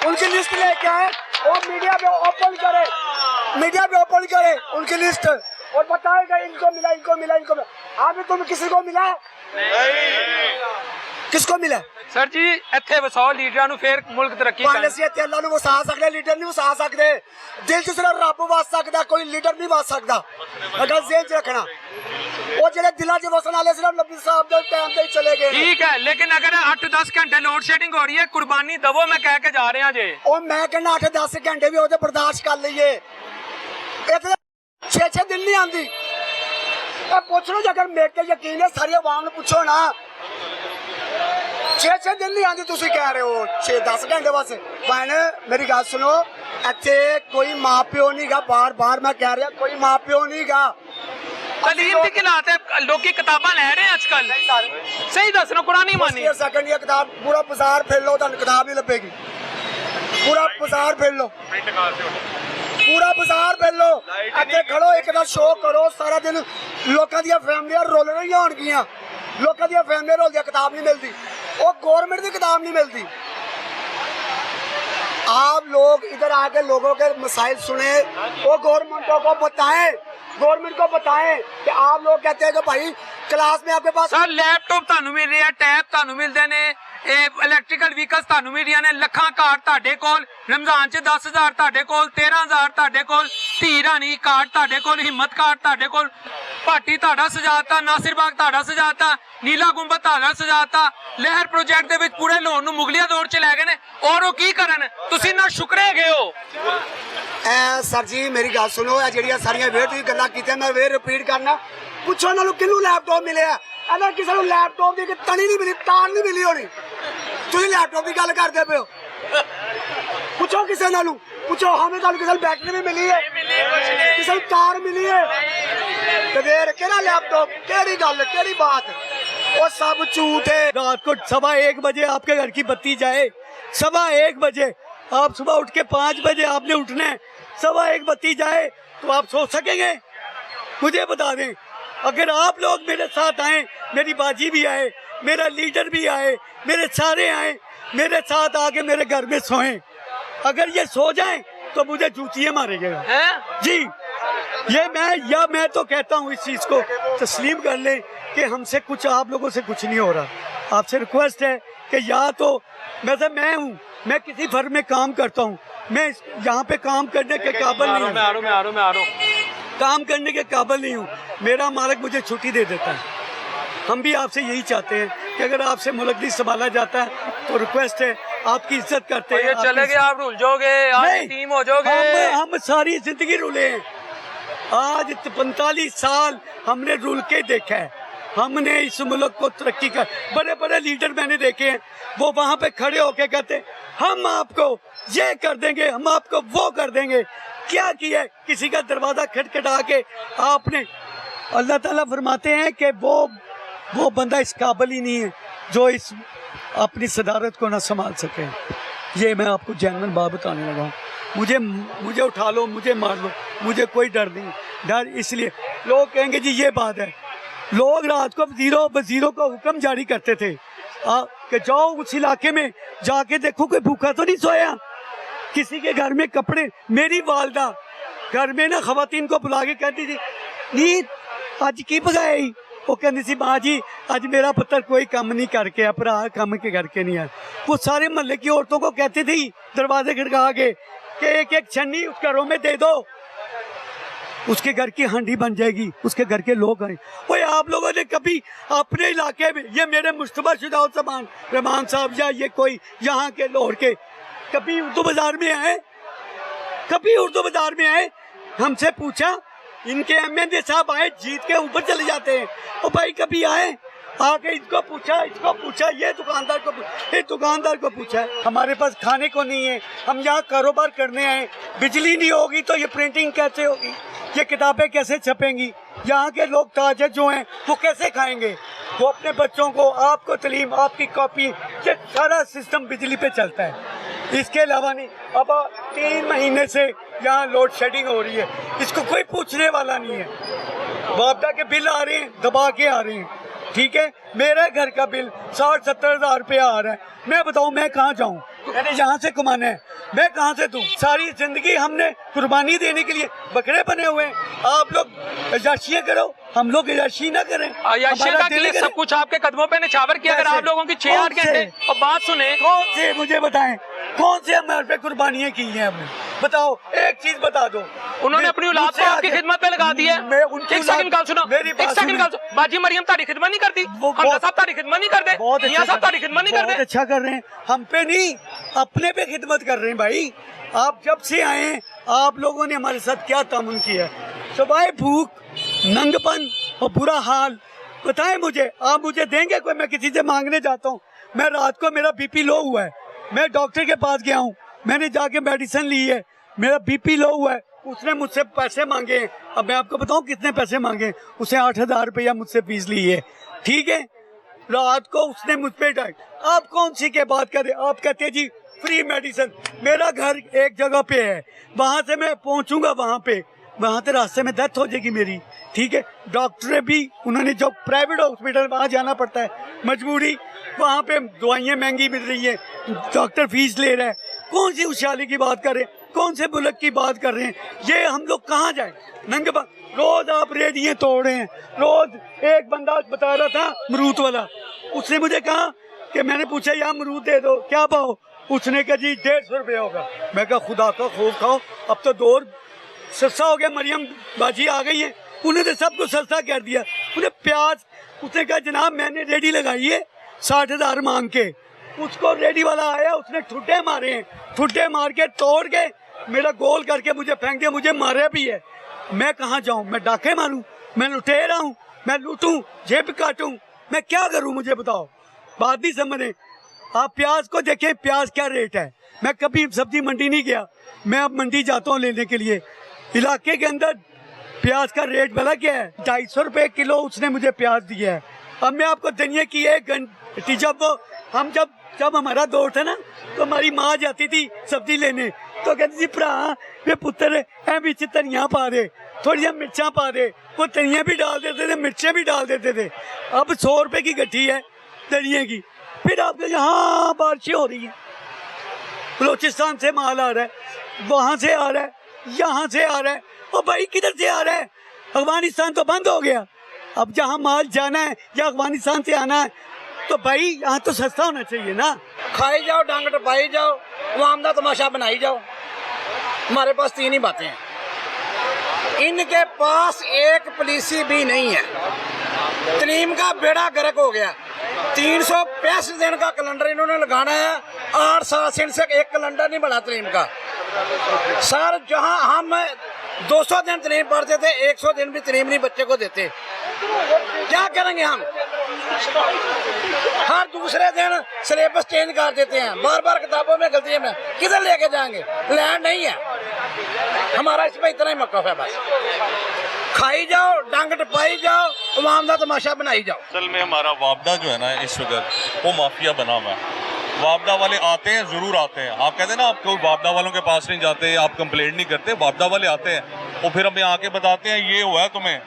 S4: उनकी लिस्ट लेके आए और मीडिया पे ओपन करे, मीडिया पे ओपन करे उनकी लिस्ट और बताएगा इनको मिला, इनको मिला, इनको मिला। आप तुम किसी को मिला? किसको मिला?
S2: सर जी इत्थे वसाओ लीडरां नूं, फिर मुल्क तरक्की करे।
S4: पॉलिसी इत्थे अल्लाह नूं वसा सकदे, लीडर नहीं वसा सकदे, दिल च सिर्फ रब वस सकदा, कोई लीडर नहीं वस सकदा। अगर जेल च रखना, वो जेड़े दिलां च वसन वाले सिर्फ नबी साहब दे टाइम ते ही चले गए।
S2: ठीक है, लेकिन अगर 8-10 घंटे लोड शेडिंग हो रही है, कुर्बानी दवो, मैं कह के जा रहा जे।
S4: ओ मैं कहना 8-10 घंटे भी होते बर्दाश्त कर लीजिए, 6-6 दिन नहीं आती। पूछ लो अगर मेरे ते यकीन है, सारी आवाम नूं पूछो ना, 6-6 दिन नहीं आती, तुम कह रहे हो 6-10 घंटे बस। भैन मेरी गल सुनो, इत्थे कोई माँ प्यो नहीं गा, बार बार मैं कह रहा कोई माँ प्यो नहीं गा।
S2: तलीम की खिलाफ है, लोग किताबां ले रहे हैं आजकल, सही दसना कुरान नहीं मानी।
S4: सेकंड ये किताब पूरा बाजार फिर लो, तुहानू किताब नहीं लभेगी, पूरा बाजार फिर लो, पूरा बाजार फिर लो, इत्थे खड़ो एक दा शो करो, सारा दिन लोकां दी फैमिलियां रोल रही होणगियां, लोकां दी फैमिलियां रोलदियां, किताब नहीं मिलती, वो गवर्नमेंट की किताब नहीं मिलती। आप लोग इधर आके लोगों के मसाइल सुने, वो गवर्नमेंटों को बताएं, गवर्नमेंट को बताएं कि आप लोग कहते हैं कि भाई क्लास में आपके पास
S2: सर लैपटॉप तानू मिल रहा है, टैब तानू मिलते ने, इलैक्ट्रिकल व्हीकल्स तानू मिल रही ने, लखां कार्ड ताडे कोल, रमजान च 10,000 ताडे कोल, 13,000 ताडे कोल, धी रानी कार्ड ताडे कोल, हिम्मत कार्ड ताडे कोल, भाटी ताड़ा सजाता, नासिर बाग ताड़ा सजाता, नीला गुंबद ताड़ा सजाता, लहर प्रोजेक्ट दे विच पूरे लोन नूं मुगलिया दौर च लै गए ने, और वो की करन, तुसीं ना शुक्रे गए हो।
S4: सर जी मेरी गल सुनो, ਜਿਹੜੀਆਂ ਸਾਰੀਆਂ ਵੇਰ ਤੁਸੀਂ ਗੱਲਾਂ ਕੀਤੀਆਂ ਮੈਂ ਵੇਰ ਰਿਪੀਟ ਕਰਨਾ, ਪੁੱਛੋ ਇਹਨਾਂ ਨੂੰ ਕਿਹਨੂੰ ਲੈਪਟਾਪ ਮਿਲਿਆ, ਅਗਰ ਕਿਸੇ ਨੂੰ ਲੈਪਟਾਪ ਦੀ ਤਣੀ ਨਹੀਂ ਮਿਲੀ, ਤਾਰ ਨਹੀਂ ਮਿਲੀ ਹੋਣੀ, ਤੁਸੀਂ ਲੈਪਟਾਪ ਦੀ ਗੱਲ ਕਰਦੇ ਪਏ ਹੋ, ਪੁੱਛੋ ਕਿਸੇ ਨੂੰ, ਪੁੱਛੋ ਹਮੇ ਤੁਹਾਨੂੰ ਕਿਸੇ ਨੂੰ ਬੈਟਰੀ ਵੀ ਮਿਲੀ ਹੈ, ਕਿਸੇ ਨੂੰ ਤਾਰ ਮਿਲੀ ਹੈ, ਤੇ ਫੇਰ ਕਿਹੜਾ ਲੈਪਟਾਪ, ਕਿਹੜੀ ਗੱਲ, ਕਿਹੜੀ बात, वो सब झूठ है।
S5: रात को 1:15 बजे आपके घर की बत्ती जाए, 1:15 बजे, आप सुबह उठ के 5 बजे आपने उठना है, 1:15 बत्ती जाए तो आप सो सकेंगे? मुझे बता दें। अगर आप लोग मेरे साथ आए, मेरी बाजी भी आए, मेरा लीडर भी आए, मेरे सारे आए, मेरे साथ आके मेरे घर में सोएं, अगर ये सो जाएं तो मुझे जूतियाँ मारेगा
S2: हैं?
S5: जी। ये मैं तो कहता हूँ इस चीज़ को तस्लीम कर लें कि हमसे कुछ, आप लोगों से कुछ नहीं हो रहा। आपसे रिक्वेस्ट है कि या तो मैं हूँ, मैं किसी फर्म में काम करता हूँ, मैं यहाँ पे काम करने के काबिल नहीं हूँ,
S2: मैं आ रहा हूँ।
S5: काम करने के काबिल नहीं हूँ, मेरा मालिक मुझे छुट्टी दे देता है। हम भी आपसे यही चाहते हैं कि अगर आपसे मुल्क नहीं संभाला जाता है तो रिक्वेस्ट है, आपकी इज्जत करते हैं।
S2: ये चले गए, आप रुल जाओगे, आप टीम हो जाओगे।
S5: हम सारी जिंदगी रुले हैं। आज 45 साल हमने रुल के देखा है। हमने इस मुल्क को तरक्की कर, बड़े बड़े लीडर मैंने देखे हैं, वो वहाँ पे खड़े होके कहते हैं हम आपको ये कर देंगे, हम आपको वो कर देंगे। क्या किया? किसी का दरवाजा खटखटा के आपने, अल्लाह ताला फरमाते हैं कि वो बंदा इस काबिल ही नहीं है जो इस अपनी सदारत को ना संभाल सके। ये मैं आपको जेन्युइन बात बताने लगा हूँ। मुझे उठा लो, मुझे मार लो, मुझे कोई डर नहीं। डर इसलिए लोग कहेंगे जी ये बात है। लोग रात को वजीरों को हुक्म जारी करते थे कि जाओ उस इलाके में जाके देखो कोई भूखा तो नहीं सोया, किसी के घर में कपड़े। मेरी वालदा घर में ना खवातीन को बुला के कहती थी नी आज की पकाई, वो कहती थी माँ जी आज मेरा पुत्र कोई काम नहीं करके, अपना काम के करके नहीं है। वो सारे मोहल्ले की औरतों को कहती थी दरवाजे खड़का के कि एक एक छन्नी उस घरों में दे दो, उसके घर की हांडी बन जाएगी, उसके घर के लोग आए। वो आप लोगों ने कभी अपने इलाके में, ये मेरे मुश्तबा शुदा रहमान साहब या ये कोई यहाँ के लाहौर के, कभी उर्दू बाजार में आए? कभी उर्दू बाजार में आए? हमसे पूछा? इनके एमएनए साहब आए जीत के ऊपर चले जाते हैं। ओ भाई कभी आए? आके इसको पूछा, ये दुकानदार को पूछा। हमारे पास खाने को नहीं है, हम यहाँ कारोबार करने आए। बिजली नहीं होगी तो ये प्रिंटिंग कैसे होगी, ये किताबें कैसे छपेंगी, यहाँ के लोग ताजे जो हैं वो कैसे खाएंगे? वो अपने बच्चों को, आपको तालीम, आपकी कॉपी, ये सारा सिस्टम बिजली पे चलता है। इसके अलावा नहीं। अब 3 महीने से यहाँ लोड शेडिंग हो रही है, इसको कोई पूछने वाला नहीं है। वापदा के बिल आ रहे हैं, दबा के आ रहे हैं, ठीक है। मेरे घर का बिल 60-70 हज़ार रुपया आ रहा है। मैं बताऊँ मैं कहाँ जाऊँ? मैंने यहाँ से कमाना है, मैं कहाँ से दूँ? सारी जिंदगी हमने कुर्बानी देने के लिए बकरे बने हुए हैं। आप लोग अयाशियाँ करो, हम लोग अयाशी ना करें।
S2: सब कुछ आपके कदमों पे निछावर किया। अगर आप लोगों की 6-8 घंटे और बात सुने,
S5: कौन से मुझे बताएं, कौन से हमारे पे कुर्बानियाँ की हैं हमने? बताओ, एक चीज बता दो।
S2: उन्होंने अपनी औलाद को आपकी खिदमत पे लगा दी है। एक सेकंड काल सुनो, एक सेकंड काल सुनो। बाजी मरियम तारी खिदमत नहीं करती, हमजा साहब तारी खिदमत नहीं करते, मियां साहब तारी खिदमत नहीं करते।
S5: अच्छा कर रहे हैं, हम पे नहीं अपने पे खिदमत कर रहे हैं भाई। आप जब से आए आप लोगों ने हमारे साथ क्या तामुन किया है? सुबह भूख, नंगपन और बुरा हाल। बताएं मुझे, आप मुझे देंगे कोई? मैं किसी से मांगने जाता हूँ, मैं रात को मेरा बीपी लो हुआ है, मैं डॉक्टर के पास गया हूँ, मैंने जाके मेडिसिन ली है, मेरा बीपी लो हुआ है, उसने मुझसे पैसे मांगे हैं। अब मैं आपको बताऊं कितने पैसे मांगे? उसे 8,000 रुपया मुझसे फीस ली है, ठीक है। रात को उसने मुझ पे डाय। आप कौन सी के बात करें? आप कहते हैं जी फ्री मेडिसिन। मेरा घर एक जगह पे है, वहाँ से मैं पहुँचूंगा वहाँ से रास्ते में डेथ हो जाएगी मेरी, ठीक है। डॉक्टर भी, उन्होंने जो प्राइवेट हॉस्पिटल वहाँ जाना पड़ता है, मजबूरी। वहाँ पे दवाइयाँ महंगी मिल रही है, डॉक्टर फीस ले रहा है। कौन सी खुशहाली की बात कर रहे हैं? कौन से मुल्क की बात कर रहे हैं? ये हम लोग कहाँ जाए? नंगे रोज आप रेडिये तोड़ रहे हैं। रोज एक बंदा बता रहा था अमरूद वाला, उसने मुझे कहा कि मैंने पूछा यहाँ अमरूद दे दो, क्या भाव? उसने कहा जी 150 रुपये होगा। मैं कहा खुदा का खौफ खाओ, अब तो दौर सस्ता हो गया। मरियम बाजी आ गई है, उन्होंने सब कुछ सस्ता कर दिया। उन्हें प्याज, उसने कहा जनाब मैंने रेडी लगाई है 60,000 मांग के। उसको रेडी वाला आया, उसने ठुड्डे मारे हैं, ठुड्डे मार के तोड़ के मेरा गोल करके मुझे फेंक दिया, मुझे मारा भी है। मैं कहाँ जाऊँ? मैं डाके मारूँ? मैं लुटेरा हूँ? मैं लूटूँ, जेब काटूँ? मैं क्या करूँ? मुझे बताओ, बात नहीं समझ रहे आप। प्याज को देखें, प्याज क्या रेट है। मैं कभी सब्जी मंडी नहीं गया, मैं अब मंडी जाता हूँ लेने के लिए। इलाके के अंदर प्याज का रेट भला क्या है? 250 रुपये किलो उसने मुझे प्याज दिया है। अब मैं आपको दुनिया की एक घंटी, जब हमारा दौर था ना, तो हमारी माँ जाती थी सब्जी लेने, तो कहते जी भरा वे पुत्र ऐ बीच धनिया पा दे, थोड़ी मिर्चा पा दे। वो धनिया भी डाल देते थे, मिर्चें भी डाल देते थे। अब 100 रुपए की गट्ठी है धनिया की, फिर आपके यहाँ बारिशें हो रही हैं, बलोचिस्तान से माल आ रहा है, वहाँ से आ रहा है, यहाँ से आ रहा है। और भाई किधर से आ रहा है? अफगानिस्तान तो बंद हो गया। अब जहाँ माल जाना है या अफगानिस्तान से आना है तो भाई यहाँ तो सस्ता होना चाहिए ना।
S3: खाई जाओ, डांग टपाई जाओ, अवाम का तमाशा बनाई जाओ। हमारे पास 3 ही बातें हैं। इनके पास एक पुलिसी भी नहीं है। तरीम का बेड़ा गर्क हो गया। 365 दिन का कैलेंडर इन्होंने लगाना है। 8 साल से इनसे एक कैलेंडर नहीं बना तरीम का। सर जहां हम 200 दिन तरीम पढ़ते थे, 100 दिन भी तरीम नहीं बच्चे को देते। क्या करेंगे हम? हर दूसरे दिन सिलेबस चेंज कर देते हैं, बार बार किताबों में गलतियां में किधर लेके जाएंगे? लैंड नहीं है हमारा, इस पर इतना ही मौक़िफ़ है। बस खाई जाओ, डांग टपाई जाओ, अवाम का तमाशा बनाई जाओ।
S6: असल में हमारा वापदा जो है ना इस वक्त वो माफिया बना हुआ है। वापदा वाले आते हैं, ज़रूर आते हैं। आप कहते हैं ना आप कोई वापदा वालों के पास नहीं जाते, आप कंप्लेंट नहीं करते। वापदा वाले आते हैं और फिर हमें आके बताते हैं ये हुआ है तुम्हें,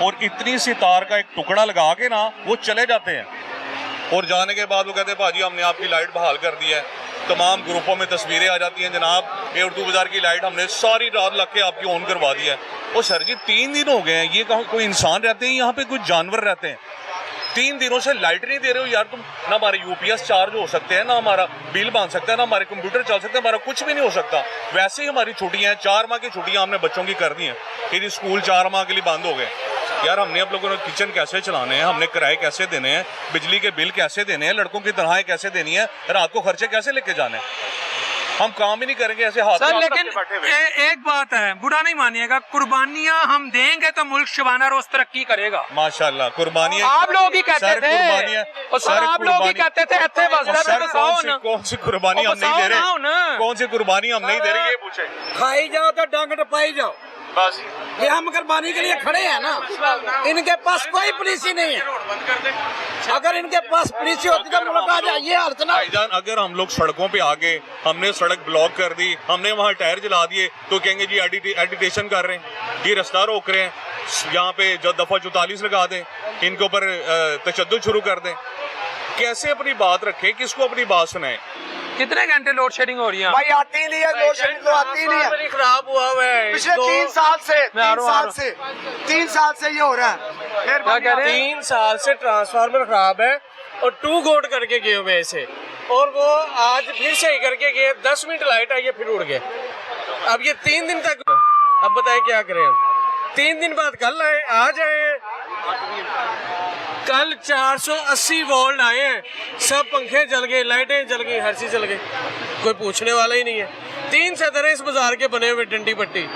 S6: और इतनी सी तार का एक टुकड़ा लगा के ना वो चले जाते हैं। और जाने के बाद वो कहते हैं भाजी हमने आपकी लाइट बहाल कर दी है। तमाम ग्रुपों में तस्वीरें आ जाती हैं, जनाब ये उर्दू बाज़ार की लाइट हमने सारी रात लग के आपकी ऑन करवा दी है। और सर जी 3 दिन हो गए हैं, ये कहाँ कोई इंसान रहते हैं यहाँ पे, कोई जानवर रहते हैं? 3 दिनों से लाइट नहीं दे रहे हो यार तुम। ना हमारे यूपीएस चार्ज हो सकते हैं, ना हमारा बिल बांध सकता है, ना हमारे कंप्यूटर चल सकते हैं, हमारा कुछ भी नहीं हो सकता। वैसे ही हमारी छुट्टियां हैं, 4 माह की छुट्टियां हमने बच्चों की कर दी हैं। फिर स्कूल 4 माह के लिए बंद हो गए। यार हमने आप लोगों ने किचन कैसे चलाने हैं, हमने किराए कैसे देने हैं, बिजली के बिल कैसे देने हैं, लड़कों की तनख्वाहें कैसे देनी है, रात को खर्चे कैसे लेके जाने हैं? हम काम ही नहीं करेंगे ऐसे हाथ
S2: सर।
S6: में
S2: लेकिन
S6: बैठे हुए।
S2: एक बात है, बुरा नहीं मानिएगा, कुर्बानियां हम देंगे तो मुल्क शबाना रोज तरक्की करेगा।
S6: माशाल्लाह कुर्बानियां
S2: आप लोग ही कहते
S6: सर,
S2: थे,
S6: कुर्बानियां
S2: और सर आप लोग ही कहते थे इतने बसदा
S6: सर,
S2: पे बसाओ ना।
S6: कौन सी कुर्बानी हम नहीं दे रहे? कौन सी कुर्बानी हम नहीं दे रहे ये पूछे।
S3: खाई जाओ तो डांग टपाई जाओ।
S6: बस
S3: ये हम कुर्बानी के लिए खड़े हैं ना। इनके पास कोई पुलिसी नहीं है। अगर इनके पास पुलिसी होती तो मुल्क आ जाए ये हालत ना।
S6: भाईजान अगर हम लोग सड़कों पे आ गए, हमने सड़क ब्लॉक कर दी, हमने वहाँ टायर जला दिए, तो कहेंगे जी एडिटेशन कर रहे हैं, ये रास्ता रोक रहे हैं, यहाँ पे जो दफा 44 लगा दें, इनके ऊपर तशद्दुद शुरू कर दें। कैसे अपनी बात रखें, किसको अपनी बात सुनाएं?
S2: कितने घंटे लोड शेडिंग हो रही है?
S4: भाई आती नहीं है, लोड शेडिंग तो आती नहीं है।
S3: खराब हुआ है
S4: पिछले 3 साल से,
S2: मैं आ
S4: 3
S2: रहा
S4: साल
S2: हूँ।
S4: से 3 साल से ये हो रहा है।
S2: क्या कह रहे हैं?
S1: 3 साल से ट्रांसफार्मर खराब है और 2 गोट करके गए हुए ऐसे, और वो आज फिर सही करके गए। 10 मिनट लाइट आई है फिर उड़ गए। अब ये 3 दिन तक, अब बताएं क्या करें हम? 3 दिन बाद कल आए, आज आए। कल 480 वोल्ट आए हैं, सब पंखे जल गए, लाइटें जल गई, हर चीज जल गई, कोई पूछने वाला ही नहीं है। 3 सदर इस बाजार के बने हुए डंडी पट्टी।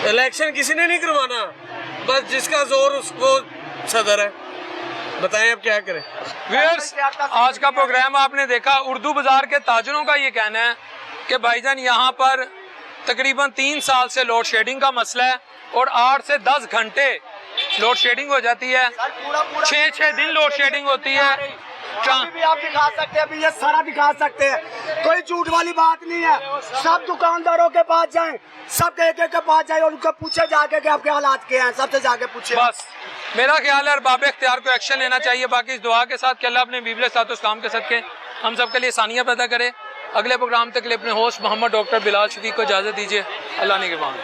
S1: इलेक्शन किसी ने नहीं करवाना, बस जिसका जोर उसको सदर है। बताएं अब क्या करें?
S2: व्यूअर्स, आज का प्रोग्राम आपने देखा। उर्दू बाजार के ताजरों का ये कहना है कि भाईजान यहाँ पर तकरीबन 3 साल से लोड शेडिंग का मसला है और 8 से 10 घंटे लोड शेडिंग हो जाती है। 6-6 दिन लोड शेडिंग होती है।
S4: अभी भी आप दिखा सकते हैं, अभी ये सारा दिखा सकते हैं, कोई झूठ वाली बात नहीं है। सब दुकानदारों के पास जाएं, सब एक के पास जाएं और उनको पूछे जाके कि आपके हालात क्या हैं, सबसे जाके पूछे।
S2: बस मेरा ख्याल है अरबाब इख्तियार को एक्शन लेना चाहिए। बाकी इस दुआ के साथ कि अल्लाह अपने बीबी साथ इस्लाम के सदके हम सब के लिए आसानियाँ पैदा करे। अगले प्रोग्राम तक के लिए अपने होस्ट मोहम्मद डॉक्टर बिलाल शफीक को इजाज़त दीजिए। अल्लाह निगहबान।